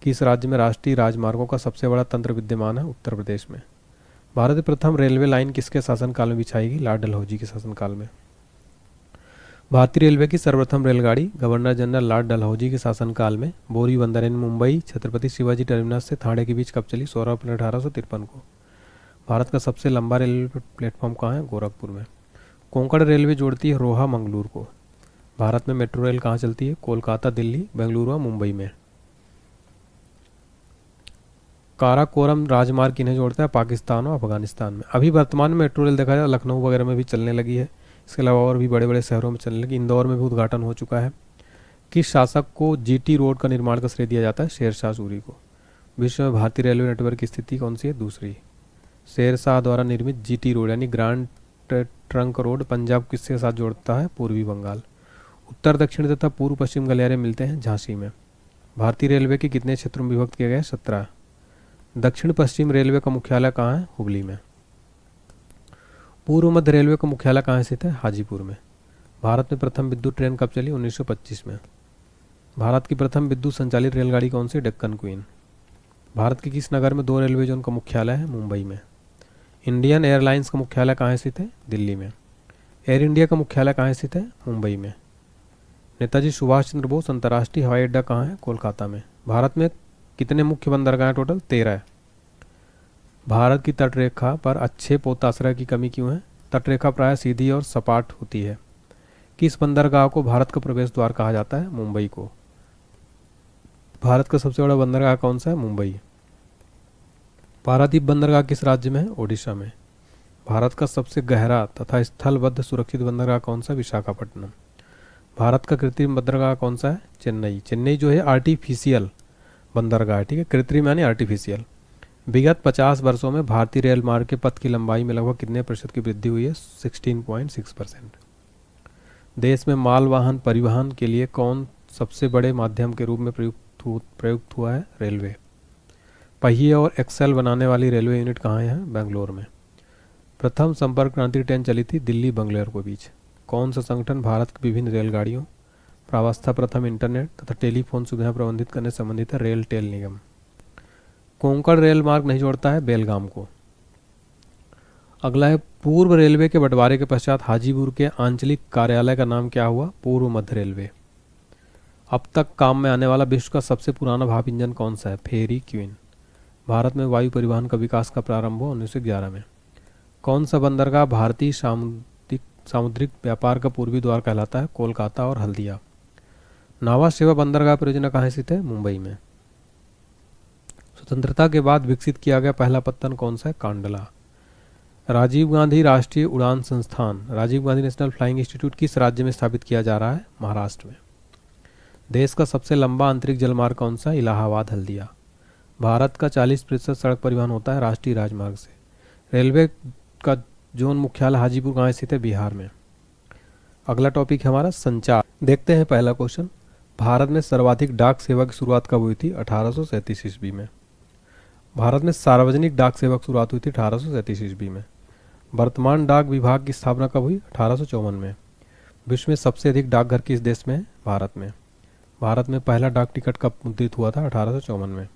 किस राज्य में राष्ट्रीय राजमार्गों का सबसे बड़ा तंत्र विद्यमान है? उत्तर प्रदेश में। भारत में प्रथम रेलवे लाइन किसके शासनकाल में बिछाई गई? लॉर्ड डलहौजी के शासनकाल में। भारतीय रेलवे की सर्वप्रथम रेलगाड़ी गवर्नर जनरल लॉर्ड डलहौजी के शासनकाल में बोरी बंदर मुंबई छत्रपति शिवाजी टर्मिनस से थाने के बीच कब चली? 16 अप्रैल 1853 को। भारत का सबसे लंबा रेलवे प्लेटफॉर्म कहाँ है? गोरखपुर में। कोंकण रेलवे जोड़ती है रोहा मंगलूर को। भारत में मेट्रो रेल कहाँ चलती है? कोलकाता, दिल्ली, बेंगलुरु और मुंबई में। काराकोरम राजमार्ग किन्हें जोड़ता है? पाकिस्तान और अफगानिस्तान में। अभी वर्तमान में मेट्रो रेल देखा जाए लखनऊ वगैरह में भी चलने लगी है। इसके अलावा और भी बड़े बड़े शहरों में चलने लगी। इंदौर में भी उद्घाटन हो चुका है। किस शासक को जीटी रोड का निर्माण का श्रेय दिया जाता है? शेरशाह सूरी को। विश्व में भारतीय रेलवे नेटवर्क की स्थिति कौन सी है? दूसरी। शेरशाह द्वारा निर्मित जीटी रोड यानी ग्रांड ट्रंक रोड पंजाब किसके साथ जोड़ता है? पूर्वी बंगाल। उत्तर दक्षिण तथा पूर्व पश्चिम गलियारे मिलते हैं झांसी में। भारतीय रेलवे के कितने क्षेत्रों में विभक्त किए गए? 17। दक्षिण पश्चिम रेलवे का मुख्यालय कहाँ है? हुबली में। पूर्व मध्य रेलवे का मुख्यालय कहाँ स्थित है? हाजीपुर में। भारत में प्रथम विद्युत ट्रेन कब चली? 1925 में। भारत की प्रथम विद्युत संचालित रेलगाड़ी कौन सी? डेक्कन क्वीन। भारत के किस नगर में दो रेलवे जोन का मुख्यालय है? मुंबई में। इंडियन एयरलाइंस का मुख्यालय कहाँ स्थित है? दिल्ली में। एयर इंडिया का मुख्यालय कहाँ स्थित है? मुंबई में। नेताजी सुभाष चंद्र बोस अंतर्राष्ट्रीय हवाई अड्डा कहाँ है? कोलकाता में। भारत में कितने मुख्य बंदरगाह हैं? टोटल 13। भारत की तटरेखा पर अच्छे पोताश्रय की कमी क्यों है? तटरेखा प्रायः सीधी और सपाट होती है। किस बंदरगाह को भारत का प्रवेश द्वार कहा जाता है? मुंबई को। भारत का सबसे बड़ा बंदरगाह कौन सा है? मुंबई। पारादीप बंदरगाह किस राज्य में है? ओडिशा में। भारत का सबसे गहरा तथा स्थलबद्ध सुरक्षित बंदरगाह कौन सा? विशाखापट्टनम। भारत का कृत्रिम बंदरगाह कौन सा है? चेन्नई। चेन्नई जो है आर्टिफिशियल बंदरगाह है, ठीक है। कृत्रिम यानी आर्टिफिशियल। विगत 50 वर्षों में भारतीय रेल मार्ग के पथ की लंबाई में लगभग कितने प्रतिशत की वृद्धि हुई है? 16.6%। देश में माल वाहन परिवहन के लिए कौन सबसे बड़े माध्यम के रूप में प्रयुक्त हुआ है? रेलवे। पहिए और एक्सेल बनाने वाली रेलवे यूनिट कहाँ है? बेंगलोर में। प्रथम संपर्क क्रांति ट्रेन चली थी दिल्ली बंगलौर के बीच। कौन सा संगठन भारत की विभिन्न रेलगाड़ियों, प्रावस्था, प्रथम इंटरनेट तथा टेलीफोन सुविधाएं प्रबंधित करने से संबंधित है? रेल टेल निगम। कोंकण रेल मार्ग नहीं जोड़ता है? बेलगाम को। अगला है पूर्व रेलवे के बंटवारे के पश्चात हाजीपुर के आंचलिक कार्यालय का नाम क्या हुआ? पूर्व मध्य रेलवे। अब तक काम में आने वाला विश्व का सबसे पुराना भाप इंजन कौन सा है? फेरी क्वीन। भारत में वायु परिवहन का विकास का प्रारंभ हुआ 1911 में। कौन सा बंदरगाह भारतीय सामुद्रिक व्यापार का पूर्वी द्वार कहलाता है? कोलकाता और हल्दिया। नावा सेवा बंदरगाह परियोजना कहाँ स्थित है? मुंबई में। स्वतंत्रता के बाद विकसित किया गया पहला पत्तन कौन सा है? कांडला। राजीव गांधी राष्ट्रीय उड़ान संस्थान, Rajiv Gandhi national flying institute किस राज्य में स्थापित किया जा रहा है? महाराष्ट्र में। देश का सबसे लंबा आंतरिक जलमार्ग कौन सा है? इलाहाबाद हल्दिया। भारत का 40% सड़क परिवहन होता है राष्ट्रीय राजमार्ग से। रेलवे का जोन मुख्यालय हाजीपुर कहाँ स्थित है? बिहार में। अगला टॉपिक है हमारा संचार। देखते हैं पहला क्वेश्चन। भारत में सर्वाधिक डाक सेवा की शुरुआत कब हुई थी? 1837 ईस्वी में। भारत में सार्वजनिक डाक सेवा की शुरुआत हुई थी 1837 ईस्वी में। वर्तमान डाक विभाग की स्थापना कब हुई? 1854 में। विश्व में सबसे अधिक डाकघर किस देश में है? भारत में। भारत में पहला डाक टिकट कब मुद्रित हुआ था? 1854 में।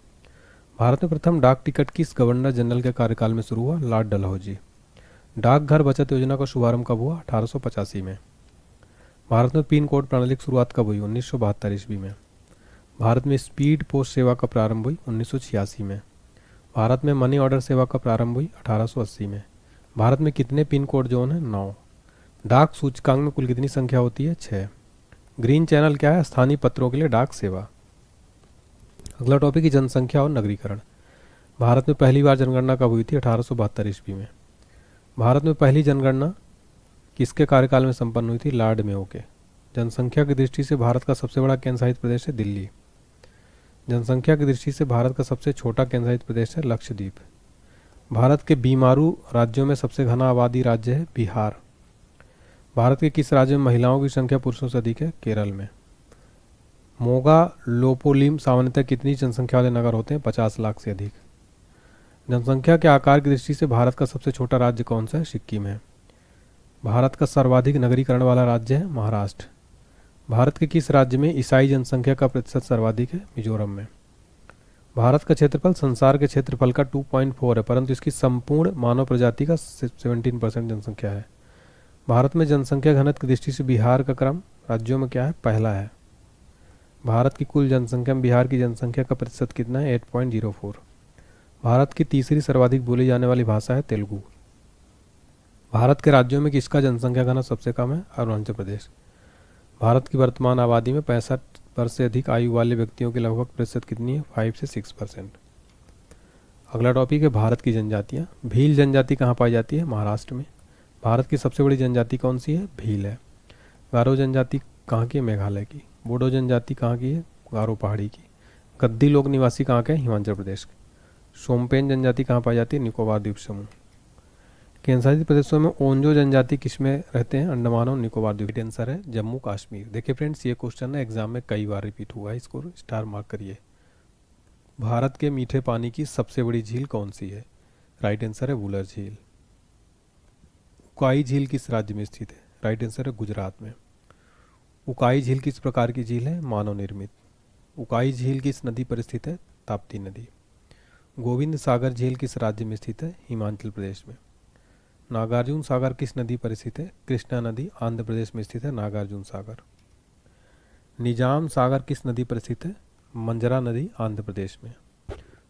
भारत में प्रथम डाक टिकट किस गवर्नर जनरल के कार्यकाल में शुरू हुआ? लॉर्ड डलहौजी। डाकघर बचत योजना का शुभारंभ कब हुआ? 1885 में। भारत में पिन कोड प्रणाली की शुरुआत कब हुई? 1972 ईस्वी में। भारत में स्पीड पोस्ट सेवा का प्रारंभ हुई 1986 में। भारत में मनी ऑर्डर सेवा का प्रारंभ हुई 1880 में। भारत में कितने पिन कोड जोन है? 9। डाक सूचकांक में कुल कितनी संख्या होती है? 6। ग्रीन चैनल क्या है? स्थानीय पत्रों के लिए डाक सेवा। अगला टॉपिक है जनसंख्या और नगरीकरण। भारत में पहली बार जनगणना कब हुई थी? 1872 ईस्वी में। भारत में पहली जनगणना किसके कार्यकाल में संपन्न हुई थी? लॉर्ड मेयो के। जनसंख्या की दृष्टि से भारत का सबसे बड़ा केंद्र शासित प्रदेश है दिल्ली। जनसंख्या की दृष्टि से भारत का सबसे छोटा केंद्र शासित प्रदेश है लक्षद्वीप। भारत के बीमारू राज्यों में सबसे घना आबादी राज्य है बिहार। भारत के किस राज्य में महिलाओं की संख्या पुरुषों से अधिक है? केरल में। मोगा लोपोलिम सामान्यतः कितनी जनसंख्या वाले नगर होते हैं? 50 लाख से अधिक। जनसंख्या के आकार की दृष्टि से भारत का सबसे छोटा राज्य कौन सा है? सिक्किम है। भारत का सर्वाधिक नगरीकरण वाला राज्य है महाराष्ट्र। भारत के किस राज्य में ईसाई जनसंख्या का प्रतिशत सर्वाधिक है? मिजोरम में। भारत का क्षेत्रफल संसार के क्षेत्रफल का 2.4 है, परंतु इसकी संपूर्ण मानव प्रजाति का 17% जनसंख्या है। भारत में जनसंख्या घनत्व की दृष्टि से बिहार का क्रम राज्यों में क्या है? पहला है। भारत की कुल जनसंख्या में बिहार की जनसंख्या का प्रतिशत कितना है? 8.04। भारत की तीसरी सर्वाधिक बोली जाने वाली भाषा है तेलुगु। भारत के राज्यों में किसका जनसंख्या घनत्व सबसे कम है? अरुणाचल प्रदेश। भारत की वर्तमान आबादी में 65 वर्ष से अधिक आयु वाले व्यक्तियों की लगभग प्रतिशत कितनी है? 5 से 6%। अगला टॉपिक है भारत की जनजातियाँ। भील जनजाति कहाँ पाई जाती है? महाराष्ट्र में। भारत की सबसे बड़ी जनजाति कौन सी है? भील है। गारो जनजाति कहाँ की है? मेघालय की। बोडो जनजाति कहाँ की है? गारो पहाड़ी की। गद्दी लोक निवासी कहाँ के हैं? हिमाचल प्रदेश के। शोम्पेन जनजाति कहाँ पाई जाती है? निकोबार द्वीप समूह। केंद्र शासित प्रदेशों में ओंजो जनजाति किसमें रहते हैं? अंडमान और निकोबार द्वीप। आंसर है जम्मू कश्मीर। देखिए फ्रेंड्स, ये क्वेश्चन ना एग्जाम में कई बार रिपीट हुआ है, इसको स्टार मार्क करिए। भारत के मीठे पानी की सबसे बड़ी झील कौन सी है? राइट आंसर है वुलर झील। उकाई झील किस राज्य में स्थित है? राइट आंसर है गुजरात में। उकाई झील किस प्रकार की झील है? मानव निर्मित। उकाई झील किस नदी पर स्थित है? ताप्ती नदी। गोविंद सागर झील किस राज्य में स्थित है? हिमाचल प्रदेश में। नागार्जुन सागर किस नदी पर स्थित है? कृष्णा नदी आंध्र प्रदेश में स्थित है नागार्जुन सागर। निजाम सागर किस नदी पर स्थित है? मंजरा नदी आंध्र प्रदेश में।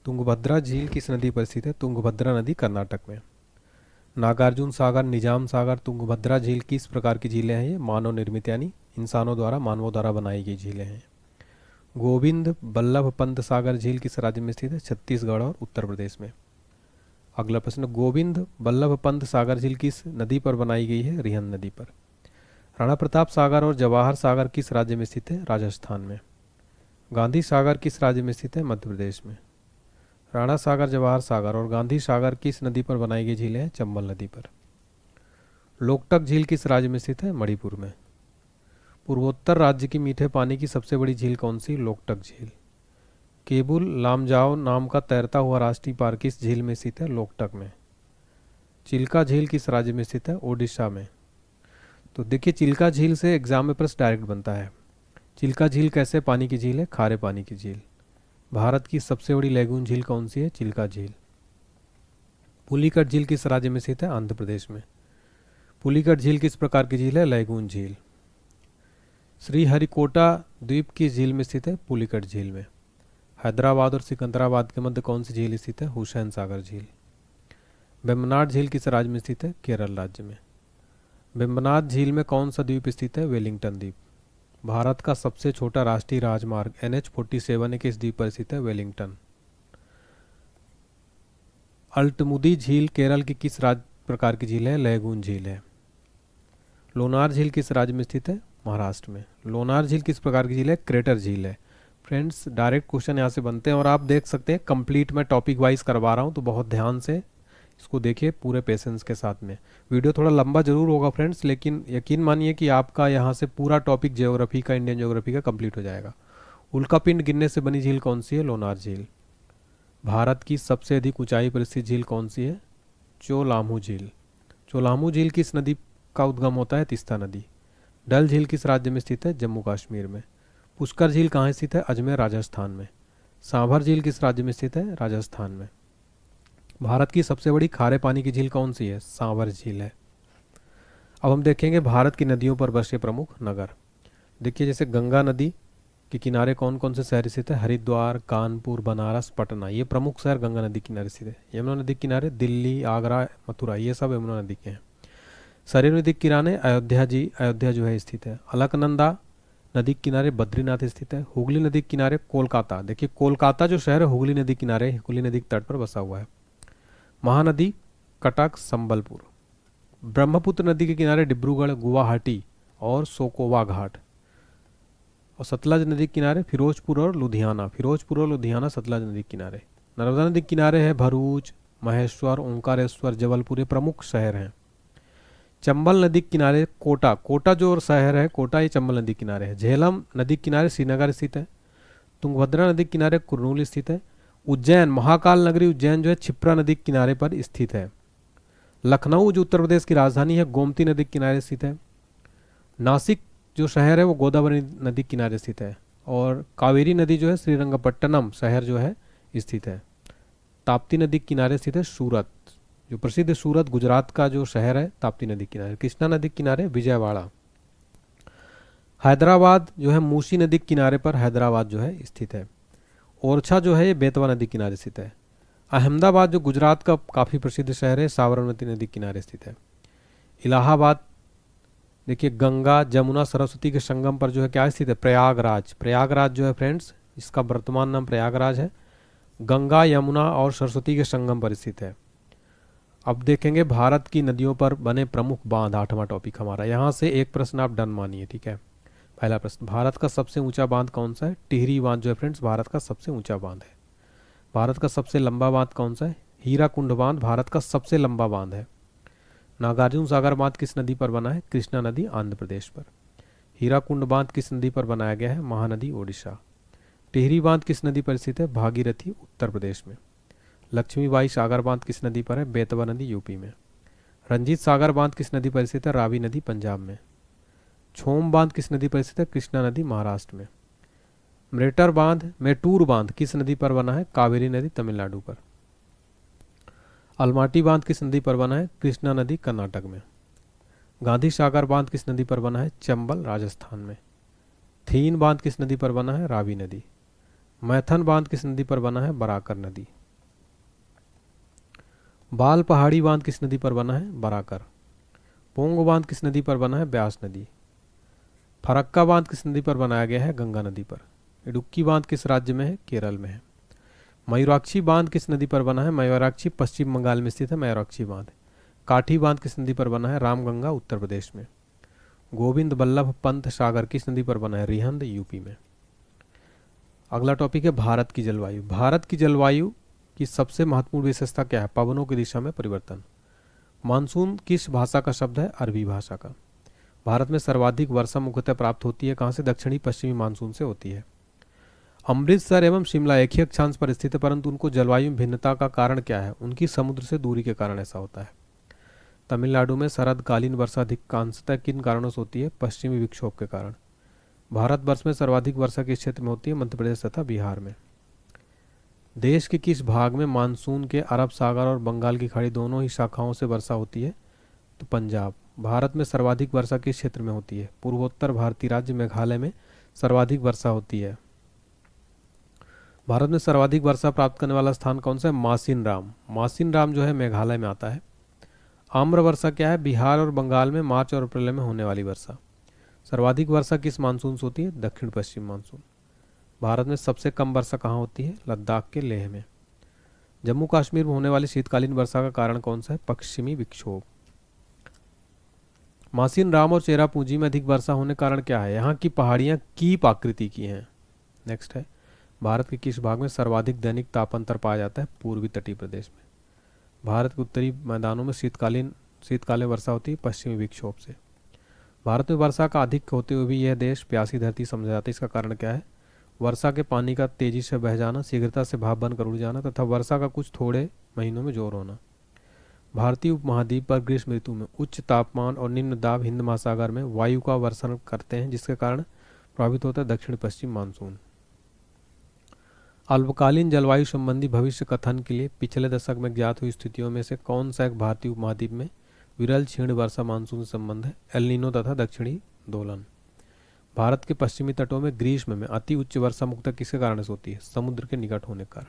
तुंगभद्रा झील किस नदी पर स्थित है? तुंगभद्रा नदी कर्नाटक में। नागार्जुन सागर, निजाम सागर, तुंगभद्रा झील किस प्रकार की झीलें हैं? ये मानव निर्मित यानी मानवों द्वारा बनाई गई झीलें हैं। गोविंद बल्लभ पंत सागर झील किस राज्य में स्थित है? छत्तीसगढ़ और उत्तर प्रदेश में। अगला प्रश्न, गोविंद बल्लभ पंत सागर झील किस नदी पर बनाई गई है? रिहंद नदी पर। राणा प्रताप सागर और जवाहर सागर किस राज्य में स्थित है? राजस्थान में। गांधी सागर किस राज्य में स्थित है? मध्य प्रदेश में। राणा सागर, जवाहर सागर और गांधी सागर किस नदी पर बनाई गई झीलें हैं? चंबल नदी पर। लोकटक झील किस राज्य में स्थित है? मणिपुर में। पूर्वोत्तर राज्य की मीठे पानी की सबसे बड़ी झील कौन सी? लोकटक झील। केबुल लामजाओ नाम का तैरता हुआ राष्ट्रीय पार्क किस झील में स्थित है? लोकटक में। चिल्का झील किस राज्य में स्थित है? ओडिशा में। तो देखिए, चिल्का झील से एग्जाम में प्रश्न डायरेक्ट बनता है। चिल्का झील कैसे पानी की झील है? खारे पानी की झील। भारत की सबसे बड़ी लैगून झील कौन सी है? चिल्का झील। पुलिकट झील किस राज्य में स्थित है? आंध्र प्रदेश में। पुलिकट झील किस प्रकार की झील है? लैगून झील। श्रीहरिकोटा द्वीप की झील में स्थित है? पुलिकट झील में। हैदराबाद और सिकंदराबाद के मध्य कौन सी झील स्थित है? हुसैन सागर झील। वेम्बनाड झील किस राज्य में स्थित है? केरल राज्य में। वेम्बनाड झील में कौन सा द्वीप स्थित है? वेलिंगटन द्वीप। भारत का सबसे छोटा राष्ट्रीय राजमार्ग NH-47 किस द्वीप पर स्थित है? वेलिंगटन। अल्टमुदी झील केरल की किस प्रकार की झील है? लैगून झील है। लोनार झील किस राज्य में स्थित है? महाराष्ट्र में। लोनार झील किस प्रकार की झील है? क्रेटर झील है। फ्रेंड्स डायरेक्ट क्वेश्चन यहाँ से बनते हैं और आप देख सकते हैं कंप्लीट मैं टॉपिक वाइज करवा रहा हूँ, तो बहुत ध्यान से इसको देखिए पूरे पेशेंस के साथ में। वीडियो थोड़ा लंबा जरूर होगा फ्रेंड्स, लेकिन यकीन मानिए कि आपका यहाँ से पूरा टॉपिक ज्योग्राफी का, इंडियन ज्योग्राफी का कंप्लीट हो जाएगा। उल्कापिंड गिरने से बनी झील कौन सी है? लोनार झील। भारत की सबसे अधिक ऊंचाई पर स्थित झील कौन सी है? चोलामू झील। चोलामू झील किस नदी का उद्गम होता है? तीस्ता नदी। डल झील किस राज्य में स्थित है? जम्मू कश्मीर में। पुष्कर झील कहाँ स्थित है? अजमेर राजस्थान में। सांभर झील किस राज्य में स्थित है? राजस्थान में। भारत की सबसे बड़ी खारे पानी की झील कौन सी है? सांभर झील है। अब हम देखेंगे भारत की नदियों पर बसे प्रमुख नगर। देखिए जैसे गंगा नदी के किनारे कौन कौन से शहर स्थित है? हरिद्वार, कानपुर, बनारस, पटना, ये प्रमुख शहर गंगा नदी किनारे स्थित है। यमुना नदी के किनारे दिल्ली, आगरा, मथुरा, ये सब यमुना नदी के हैं। सरयू नदी के किनारे अयोध्या जो है स्थित है। अलकनंदा नदी के किनारे बद्रीनाथ स्थित है। हुगली नदी के किनारे कोलकाता, देखिए कोलकाता जो शहर है हुगली नदी किनारे, हुगली नदी के तट पर बसा हुआ है। महानदी कटक, संबलपुर। ब्रह्मपुत्र नदी के किनारे डिब्रूगढ़, गुवाहाटी और सोकोवा घाट। और सतलज नदी के किनारे फिरोजपुर और लुधियाना, सतलज नदी के किनारे। नर्मदा नदी के किनारे है भरूच, महेश्वर, ओंकारेश्वर, जबलपुर, ये प्रमुख शहर हैं। चंबल नदी के किनारे कोटा जो शहर है कोटा, ये चंबल नदी के किनारे है। झेलम नदी के किनारे श्रीनगर स्थित है। तुंगभद्रा नदी के किनारे कुरनूल स्थित है। उज्जैन, महाकाल नगरी उज्जैन जो है क्षिप्रा नदी के किनारे पर स्थित है। लखनऊ जो उत्तर प्रदेश की राजधानी है गोमती नदी के किनारे स्थित है। नासिक जो शहर है वो गोदावरी नदी के किनारे स्थित है। और कावेरी नदी जो है श्रीरंगपट्टनम शहर जो है स्थित है। ताप्ती नदी के किनारे स्थित है सूरत, जो प्रसिद्ध सूरत गुजरात का जो शहर है, ताप्ती नदी के किनारे। कृष्णा नदी के किनारे विजयवाड़ा। हैदराबाद जो है मूसी नदी के किनारे पर हैदराबाद जो है स्थित है। ओरछा जो है ये बेतवा नदी किनारे स्थित है। अहमदाबाद जो गुजरात का काफ़ी प्रसिद्ध शहर है, साबरमती नदी किनारे स्थित है। इलाहाबाद देखिए गंगा, जमुना, सरस्वती के संगम पर जो है क्या स्थित है? प्रयागराज जो है फ्रेंड्स, इसका वर्तमान नाम प्रयागराज है। गंगा, यमुना और सरस्वती के संगम पर स्थित है। अब देखेंगे भारत की नदियों पर बने प्रमुख बांध, 8वां टॉपिक हमारा। यहाँ से एक प्रश्न आप डन मानिए, ठीक है। पहला प्रश्न, भारत का सबसे ऊंचा बांध कौन सा है? टिहरी बांध जो है फ्रेंड्स भारत का सबसे ऊंचा बांध है। भारत का सबसे लंबा बांध कौन सा है? हीराकुंड बांध भारत का सबसे लंबा बांध है। नागार्जुन सागर बांध किस नदी पर बना है? कृष्णा नदी, आंध्र प्रदेश पर। हीराकुंड बांध किस नदी पर बनाया गया है? महानदी, ओडिशा। टिहरी बांध किस नदी पर स्थित है? भागीरथी, उत्तर प्रदेश में। लक्ष्मीबाई सागर बांध किस नदी पर है? बेतवा नदी, यूपी में। रंजीत सागर बांध किस नदी पर स्थित है? रावी नदी, पंजाब में। छोम बांध किस नदी पर स्थित है? कृष्णा नदी, महाराष्ट्र में। मेटूर बांध किस नदी पर बना है? कावेरी नदी, तमिलनाडु पर। अलमाटी बांध किस नदी पर बना है? कृष्णा नदी, कर्नाटक में। गांधी सागर बांध किस नदी पर बना है? चंबल, राजस्थान में। थीन बांध किस नदी पर बना है? रावी नदी। मैथन बांध किस नदी पर बना है? बराकर नदी। बाल पहाड़ी बांध किस नदी पर बना है? बराकर। पोंग बांध किस नदी पर बना है? ब्यास नदी। फरक्का बांध किस नदी पर बनाया गया है? गंगा नदी पर। इडुक्की बांध किस राज्य में है? केरल में है। मयूराक्षी बांध किस नदी पर बना है? मयूराक्षी पश्चिम बंगाल में स्थित है मयूराक्षी बांध। काठी बांध किस नदी पर बना है? रामगंगा, उत्तर प्रदेश में। गोविंद बल्लभ पंत सागर किस नदी पर बना है? रिहंद, यूपी में। अगला टॉपिक है भारत की जलवायु। भारत की जलवायु की सबसे महत्वपूर्ण विशेषता क्या है? पवनों की दिशा में परिवर्तन। मानसून किस भाषा का शब्द है? अरबी भाषा का। भारत में सर्वाधिक वर्षा मुख्यतः प्राप्त होती है कहाँ से? दक्षिणी पश्चिमी मानसून से होती है। अमृतसर एवं शिमला एक ही अक्षांश पर स्थित है, परंतु उनको जलवायु में भिन्नता का कारण क्या है? उनकी समुद्र से दूरी के कारण ऐसा होता है। तमिलनाडु में शरदकालीन वर्षा अधिकांशतः किन कारणों से होती है? पश्चिमी विक्षोभ के कारण। भारतवर्ष में सर्वाधिक वर्षा किस क्षेत्र में होती है? मध्य प्रदेश तथा बिहार में। देश के किस भाग में मानसून के अरब सागर और बंगाल की खाड़ी दोनों ही शाखाओं से वर्षा होती है? तो पंजाब। भारत में सर्वाधिक वर्षा किस क्षेत्र में होती है? पूर्वोत्तर भारतीय राज्य मेघालय में सर्वाधिक वर्षा होती है। भारत में सर्वाधिक वर्षा प्राप्त करने वाला स्थान कौन सा है? मासिन राम जो है मेघालय में आता है। आम्र वर्षा क्या है? बिहार और बंगाल में मार्च और अप्रैल में होने वाली वर्षा। सर्वाधिक वर्षा किस मानसून से होती है? दक्षिण पश्चिम मानसून। भारत में सबसे कम वर्षा कहाँ होती है? लद्दाख के लेह में। जम्मू कश्मीर में होने वाली शीतकालीन वर्षा का कारण कौन सा है? पश्चिमी विक्षोभ। मासिन राम और चेरापूंजी में अधिक वर्षा होने के कारण क्या है? यहाँ की पहाड़ियाँ कीप आकृति की हैं। नेक्स्ट है, भारत के किस भाग में सर्वाधिक दैनिक तापांतर पाया जाता है? पूर्वी तटीय प्रदेश में। भारत के उत्तरी मैदानों में शीतकालीन वर्षा होती है पश्चिमी विक्षोभ से। भारत में वर्षा का अधिक होते हुए भी यह देश प्यासी धरती समझा जाता है। इसका कारण क्या है? वर्षा के पानी का तेजी से बह जाना, शीघ्रता से भाप बनकर उड़ जाना तथा वर्षा का कुछ थोड़े महीनों में जोर होना। भारतीय उपमहाद्वीप पर ग्रीष्म ऋतु में उच्च तापमान और निम्न दाब हिंद महासागर में वायु का वर्षण करते हैं, जिसके कारण प्रभावित होता है दक्षिण पश्चिम मानसून। अल्पकालीन जलवायु संबंधी भविष्य कथन के लिए पिछले दशक में ज्ञात हुई स्थितियों में से कौन सा एक भारतीय उपमहाद्वीप में विरल क्षीण वर्षा मानसून से संबंध है? एल नीनो तथा दक्षिणी दोलन। भारत के पश्चिमी तटों में ग्रीष्म में अति उच्च वर्षा मुख्यतः किसके कारण से होती है? समुद्र के निकट होने के कारण।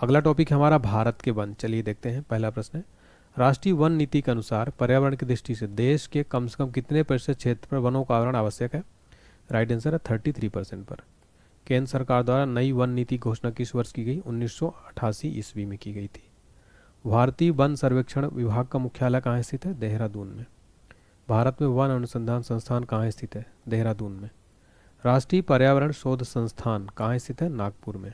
अगला टॉपिक है हमारा भारत के वन। चलिए देखते हैं। पहला प्रश्न है, राष्ट्रीय वन नीति के अनुसार पर्यावरण की दृष्टि से देश के कम से कम कितने प्रतिशत क्षेत्र पर वनों का आवरण आवश्यक है? राइट आंसर है 33% पर। केंद्र सरकार द्वारा नई वन नीति घोषणा किस वर्ष की गई? 1988 ईस्वी में की गई थी। भारतीय वन सर्वेक्षण विभाग का मुख्यालय कहाँ स्थित है? देहरादून में। भारत में वन अनुसंधान संस्थान कहाँ स्थित है? देहरादून में। राष्ट्रीय पर्यावरण शोध संस्थान कहाँ स्थित है? नागपुर में।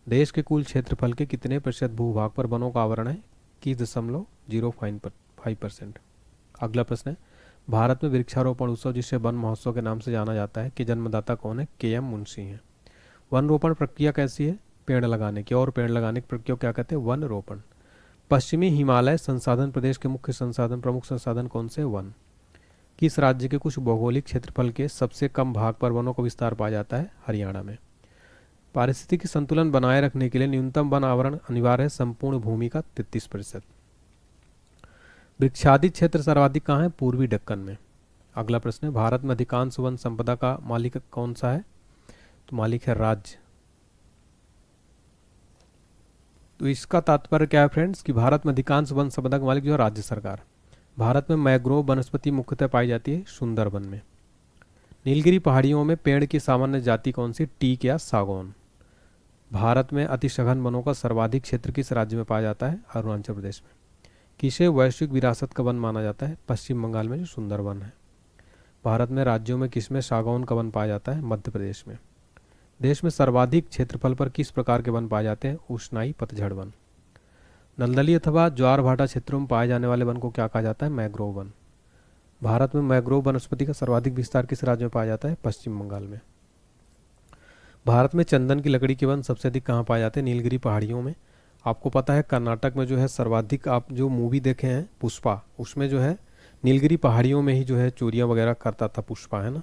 देश के कुल क्षेत्रफल के कितने प्रतिशत भूभाग पर वनों का आवरण है? 21.05%। अगला प्रश्न है, भारत में वृक्षारोपण उत्सव जिसे वन महोत्सव के नाम से जाना जाता है के जन्मदाता कौन है? के.एम. मुंशी हैं। वन रोपण प्रक्रिया कैसी है? पेड़ लगाने की। और पेड़ लगाने की प्रक्रिया को क्या कहते हैं? वन रोपण। पश्चिमी हिमालय संसाधन प्रदेश के प्रमुख संसाधन कौन से? वन। किस राज्य के कुछ भौगोलिक क्षेत्रफल के सबसे कम भाग पर वनों का विस्तार पाया जाता है? हरियाणा में। पारिस्थितिकी संतुलन बनाए रखने के लिए न्यूनतम वन आवरण अनिवार्य है संपूर्ण भूमि का 33%। वृक्षादित क्षेत्र सर्वाधिक कहाँ है? पूर्वी दक्कन में। अगला प्रश्न है, भारत में अधिकांश वन संपदा का मालिक कौन सा है? तो मालिक है राज्य। तो इसका तात्पर्य क्या है फ्रेंड्स कि भारत में अधिकांश वन संपदा का मालिक जो है राज्य सरकार। भारत में मैग्रोव वनस्पति मुख्यतः पाई जाती है सुंदरबन में। नीलगिरी पहाड़ियों में पेड़ की सामान्य जाति कौन सी? टीक या सागौन। भारत में अतिसघन वनों का सर्वाधिक क्षेत्र किस राज्य में पाया जाता है? अरुणाचल प्रदेश में। किसे वैश्विक विरासत का वन माना जाता है? पश्चिम बंगाल में जो सुंदरबन है। भारत में राज्यों में किसमें सागौन का वन पाया जाता है? मध्य प्रदेश में। देश में सर्वाधिक क्षेत्रफल पर किस प्रकार के वन पाए जाते हैं? उष्णाई पतझड़ वन। नलदली अथवा ज्वार भाटा क्षेत्रों में पाए जाने वाले वन को क्या कहा जाता है? Mangrove one. भारत में मैग्रोव वनस्पति का सर्वाधिक विस्तार किस राज्य में पाया जाता है? पश्चिम बंगाल में। भारत में चंदन की लकड़ी के वन सबसे अधिक कहाँ पाए जाते हैं? नीलगिरी पहाड़ियों में। आपको पता है कर्नाटक में जो है सर्वाधिक, आप जो मूवी देखे हैं पुष्पा, उसमें जो है नीलगिरी पहाड़ियों में ही जो है चोरियां वगैरह करता था पुष्पा, है ना।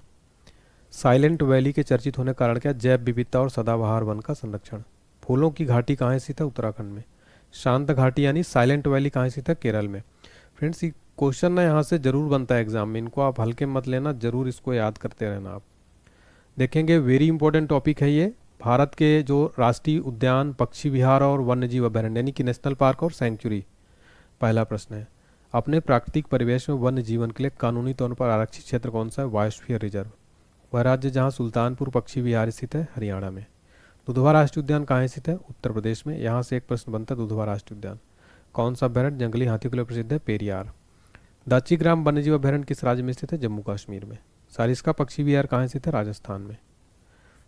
साइलेंट वैली के चर्चित होने के कारण क्या? जैव विविधता और सदाबहार वन का संरक्षण। फूलों की घाटी कहाँ स्थित है? उत्तराखंड में। शांत घाटी यानी साइलेंट वैली कहाँ स्थित है? केरल में। फ्रेंड्स, ये क्वेश्चन ना यहाँ से जरूर बनता है एग्जाम में, इनको आप हल्के मत लेना, जरूर इसको याद करते रहना। आप देखेंगे वेरी इंपॉर्टेंट टॉपिक है ये। भारत के जो राष्ट्रीय उद्यान, पक्षी विहार और वन्यजीव अभयारण्य यानी कि नेशनल पार्क और सेंचुरी। पहला प्रश्न है, अपने प्राकृतिक परिवेश में वन्य जीवन के लिए कानूनी तौर पर आरक्षित क्षेत्र कौन सा है? Biosphere reserve. वह राज्य जहां सुल्तानपुर पक्षी विहार स्थित है? हरियाणा में। दुधवा राष्ट्रीय उद्यान कहाँ स्थित है? उत्तर प्रदेश में। यहाँ से एक प्रश्न बनता है, दुधवा राष्ट्रीय उद्यान कौन सा अभ्यारण्य जंगली हाथियों के लिए प्रसिद्ध है? पेरियार। दाचीग्राम वन्यजीव अभ्यारण्य किस राज्य में स्थित है? जम्मू कश्मीर में। सारिस्का पक्षी विहार कहाँ स्थित है? राजस्थान में।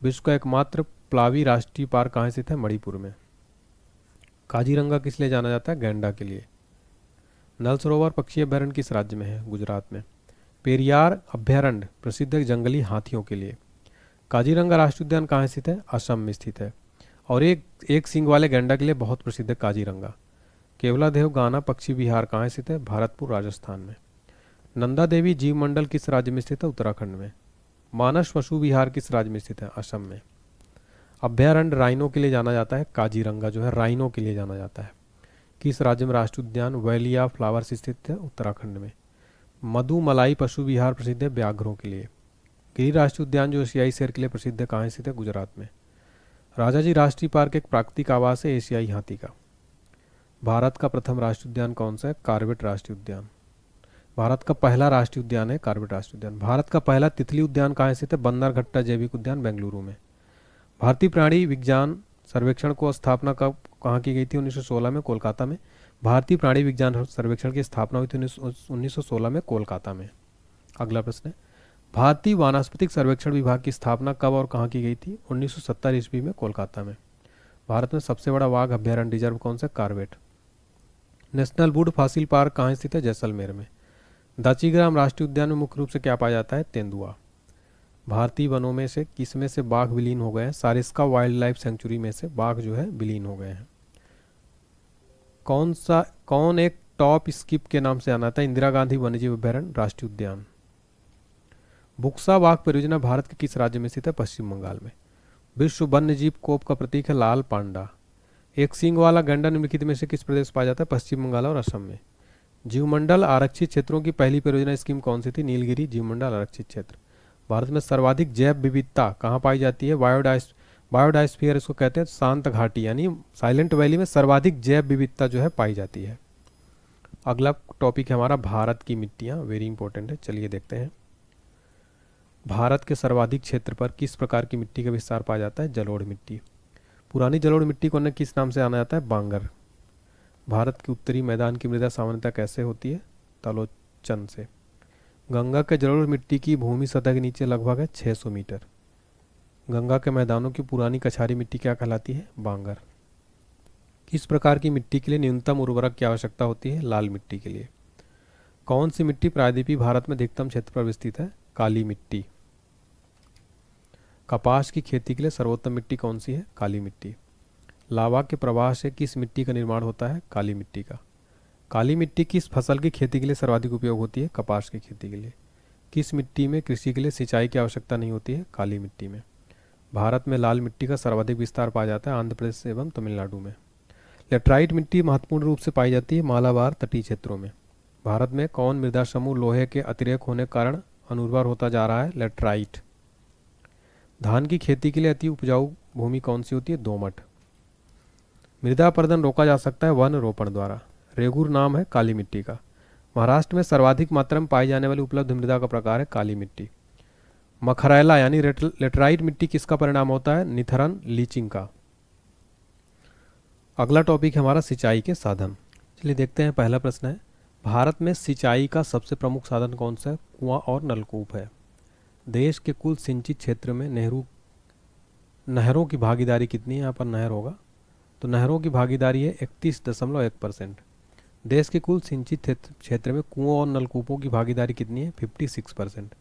विश्व का एकमात्र प्लावी राष्ट्रीय पार्क कहाँ स्थित है? मणिपुर में। काजीरंगा किस लिए जाना जाता है? गैंडा के लिए। नल सरोवर पक्षी अभ्यारण्य किस राज्य में है? गुजरात में। पेरियार अभ्यारण्य प्रसिद्ध है जंगली हाथियों के लिए। काजीरंगा राष्ट्रीय उद्यान कहाँ स्थित है? असम में स्थित है। और एक सींग वाले गैंडा के लिए बहुत प्रसिद्ध है काजीरंगा। केवलादेव गाना पक्षी विहार कहाँ स्थित है? भरतपुर राजस्थान में। नंदा देवी जीव मंडल किस राज्य में स्थित है? उत्तराखंड में। मानस पशु विहार किस राज्य में स्थित है? असम में। अभ्यारण्य राइनो के लिए जाना जाता है, काजीरंगा जो है राइनो के लिए जाना जाता है। किस राज्य में राष्ट्रीय उद्यान वैली ऑफ फ्लावर्स स्थित है? उत्तराखंड में। मधुमलाई पशु विहार प्रसिद्ध है व्याघ्रों के लिए। गिरी राष्ट्रीय उद्यान जो एशियाई शेर के लिए प्रसिद्ध है कहाँ स्थित है? गुजरात में। राजाजी राष्ट्रीय पार्क एक प्राकृतिक आवास है एशियाई हाथी का। भारत का प्रथम राष्ट्रीय उद्यान कौन सा है? कॉर्बेट राष्ट्रीय उद्यान। भारत का पहला राष्ट्रीय उद्यान है कॉर्बेट राष्ट्रीय उद्यान। भारत का पहला तितली उद्यान कहाँ स्थित है? बन्नरघट्टा जैविक उद्यान बेंगलुरु में। भारतीय प्राणी विज्ञान सर्वेक्षण को स्थापना कब कहाँ की गई थी? 1916 में कोलकाता में। भारतीय प्राणी विज्ञान सर्वेक्षण की स्थापना हुई थी 1916 में कोलकाता में। अगला प्रश्न है, भारतीय वानस्पतिक सर्वेक्षण विभाग की स्थापना कब और कहाँ की गई थी? 1970 ईस्वी में कोलकाता में। भारत में सबसे बड़ा वाघ अभ्यारण्य रिजर्व कौन सा? Corbett. National would fossil park कहाँ स्थित है? जैसलमेर में। दाचीग्राम राष्ट्रीय उद्यान में मुख्य रूप से क्या पाया जाता है? तेंदुआ। भारतीय वनों में से किस में से बाघ विलीन हो गए हैं? सारिस्का वाइल्ड लाइफ सेंचुरी में से बाघ जो है विलीन हो गए हैं। कौन एक टॉप स्किप के नाम से आना था? इंदिरा गांधी वन्यजीव अभ्यारण्य राष्ट्रीय उद्यान। बुक्सा बाघ परियोजना भारत के किस राज्य में स्थित है? पश्चिम बंगाल में। विश्व वन्यजीव कोप का प्रतीक है लाल पांडा। एक सींग वाला गैंडा निम्नलिखित में से किस प्रदेश पाया जाता है? पश्चिम बंगाल और असम में। जीवमंडल आरक्षित क्षेत्रों की पहली परियोजना स्कीम कौन सी थी? नीलगिरी जीवमंडल आरक्षित क्षेत्र। भारत में सर्वाधिक जैव विविधता कहाँ पाई जाती है? बायोडायस्फीयर इसको कहते हैं। शांत घाटी यानी साइलेंट वैली में सर्वाधिक जैव विविधता जो है पाई जाती है। अगला टॉपिक है हमारा भारत की मिट्टियाँ, वेरी इंपॉर्टेंट है। चलिए देखते हैं, भारत के सर्वाधिक क्षेत्र पर किस प्रकार की मिट्टी का विस्तार पाया जाता है? जलोढ़ मिट्टी। पुरानी जलोढ़ मिट्टी को अन्य किस नाम से जाना जाता है? बांगर। भारत के उत्तरी मैदान की मृदा सामान्यतः कैसे होती है? तलोचन से। गंगा के जलोढ़ मिट्टी की भूमि सतह के नीचे लगभग है 600 मीटर। गंगा के मैदानों की पुरानी कछारी मिट्टी क्या कहलाती है? बांगर। किस प्रकार की मिट्टी के लिए न्यूनतम उर्वरक की आवश्यकता होती है? लाल मिट्टी के लिए। कौन सी मिट्टी प्रायद्वीपीय भारत में अधिकतम क्षेत्र पर विस्तृत है? काली मिट्टी। कपास की खेती के लिए सर्वोत्तम मिट्टी कौन सी है? काली मिट्टी। लावा के प्रवाह से किस मिट्टी का निर्माण होता है? काली मिट्टी का। काली मिट्टी किस फसल की खेती के लिए सर्वाधिक उपयोग होती है? कपास की खेती के लिए। किस मिट्टी में कृषि के लिए सिंचाई की आवश्यकता नहीं होती है? काली मिट्टी में। भारत में लाल मिट्टी का सर्वाधिक विस्तार पाया जाता है आंध्र प्रदेश एवं तमिलनाडु में। लेटराइट मिट्टी महत्वपूर्ण रूप से पाई जाती है मालाबार तटीय क्षेत्रों में। भारत में कौन मृदा समूह लोहे के अतिरेक होने के कारण अनुर्वर होता जा रहा है? लेटराइट। धान की खेती के लिए अति उपजाऊ भूमि कौन सी होती है? दोमट। मृदा अपरदन रोका जा सकता है वन रोपण द्वारा। रेगुर नाम है काली मिट्टी का। महाराष्ट्र में सर्वाधिक मात्रा में पाई जाने वाली उपलब्ध मृदा का प्रकार है काली मिट्टी। मखरैला यानी लेटराइट मिट्टी किसका परिणाम होता है? निथरन लीचिंग का। अगला टॉपिक है हमारा सिंचाई के साधन। चलिए देखते हैं, पहला प्रश्न है, भारत में सिंचाई का सबसे प्रमुख साधन कौन सा है? कुआं और नलकूप है। देश के कुल सिंचित क्षेत्र में नहरों की भागीदारी कितनी है? यहाँ पर नहर होगा तो नहरों की भागीदारी है 31.1%। देश के कुल सिंचित क्षेत्र में कुओं और नलकूपों की भागीदारी कितनी है? 56%।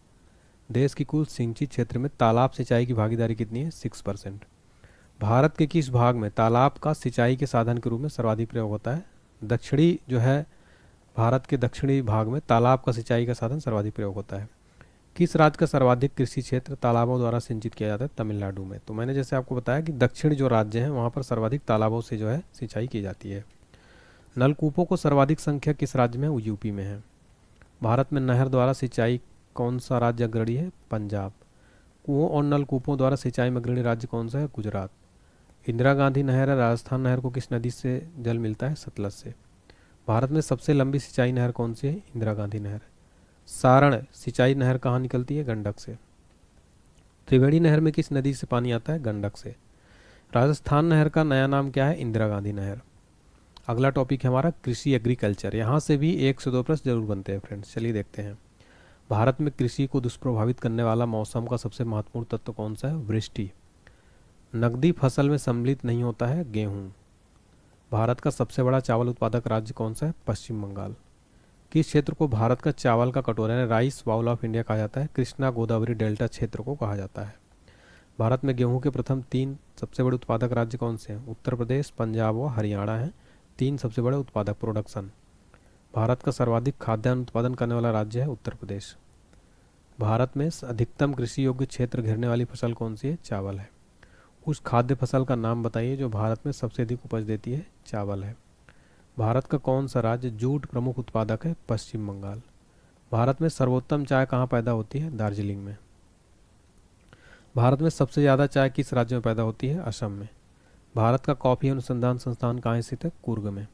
देश की कुल सिंचित क्षेत्र में तालाब सिंचाई की भागीदारी कितनी है? 6%। भारत के किस भाग में तालाब का सिंचाई के साधन के रूप में सर्वाधिक प्रयोग होता है? दक्षिणी जो है भारत के दक्षिणी भाग में तालाब का सिंचाई का साधन सर्वाधिक प्रयोग होता है। किस राज्य का सर्वाधिक कृषि क्षेत्र तालाबों द्वारा सिंचित किया जाता है? तमिलनाडु में। तो मैंने जैसे आपको बताया कि दक्षिण जो राज्य हैं वहाँ पर सर्वाधिक तालाबों से जो है सिंचाई की जाती है। नलकूपों को सर्वाधिक संख्या किस राज्य में है? वो यूपी में है। भारत में नहर द्वारा सिंचाई कौन सा राज्य अग्रणी है? पंजाब। कुओं और नलकूपों द्वारा सिंचाई में अग्रणी राज्य कौन सा है? गुजरात। इंदिरा गांधी नहर है राजस्थान नहर को किस नदी से जल मिलता है? सतलज से। भारत में सबसे लंबी सिंचाई नहर कौन सी है? इंदिरा गांधी नहर। सारण सिंचाई नहर कहाँ निकलती है? गंडक से। त्रिवेणी नहर में किस नदी से पानी आता है? गंडक से। राजस्थान नहर का नया नाम क्या है? इंदिरा गांधी नहर। अगला टॉपिक है हमारा कृषि एग्रीकल्चर। यहाँ से भी 1 से 2 प्रश्न जरूर बनते हैं फ्रेंड्स। चलिए देखते हैं, भारत में कृषि को दुष्प्रभावित करने वाला मौसम का सबसे महत्वपूर्ण तत्व कौन सा है? वृष्टि। नकदी फसल में सम्मिलित नहीं होता है? गेहूं। भारत का सबसे बड़ा चावल उत्पादक राज्य कौन सा है? पश्चिम बंगाल। किस क्षेत्र को भारत का चावल का कटोरा यानी राइस बाउल ऑफ इंडिया कहा जाता है? कृष्णा गोदावरी डेल्टा क्षेत्र को कहा जाता है। भारत में गेहूं के प्रथम 3 सबसे बड़े उत्पादक राज्य कौन से हैं? उत्तर प्रदेश, पंजाब व हरियाणा हैं 3 सबसे बड़े उत्पादक। प्रोडक्शन। भारत का सर्वाधिक खाद्यान्न उत्पादन करने वाला राज्य है उत्तर प्रदेश। भारत में अधिकतम कृषि योग्य क्षेत्र घेरने वाली फसल कौन सी है? चावल है। उस खाद्य फसल का नाम बताइए जो भारत में सबसे अधिक उपज देती है? चावल है। भारत का कौन सा राज्य जूट प्रमुख उत्पादक है? पश्चिम बंगाल। भारत में सर्वोत्तम चाय कहाँ पैदा होती है? दार्जिलिंग में। भारत में सबसे ज़्यादा चाय किस राज्य में पैदा होती है? असम में। भारत का कॉफ़ी अनुसंधान संस्थान कहाँ स्थित है? कुर्ग में।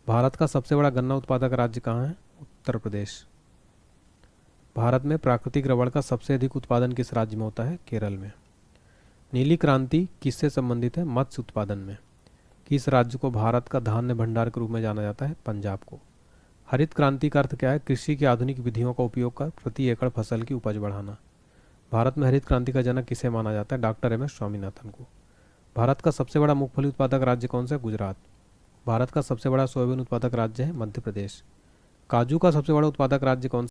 भारत का सबसे बड़ा गन्ना उत्पादक राज्य कहाँ है? उत्तर प्रदेश। भारत में प्राकृतिक रबड़ का सबसे अधिक उत्पादन किस राज्य में होता है? केरल में। नीली क्रांति किससे संबंधित है? मत्स्य उत्पादन में। किस राज्य को भारत का धान्य भंडार के रूप में जाना जाता है? पंजाब को। हरित क्रांति का अर्थ क्या है? कृषि की आधुनिक विधियों का उपयोग कर प्रति एकड़ फसल की उपज बढ़ाना। भारत में हरित क्रांति का जनक किसे माना जाता है? डॉक्टर एम एस स्वामीनाथन को। भारत का सबसे बड़ा मूंगफली उत्पादक राज्य कौन सा है? गुजरात। भारत का सबसे बड़ा सोयाबीन उत्पादक राज्य है मध्य प्रदेश। काजू का सबसे बड़ा उत्पादक राज्य कौन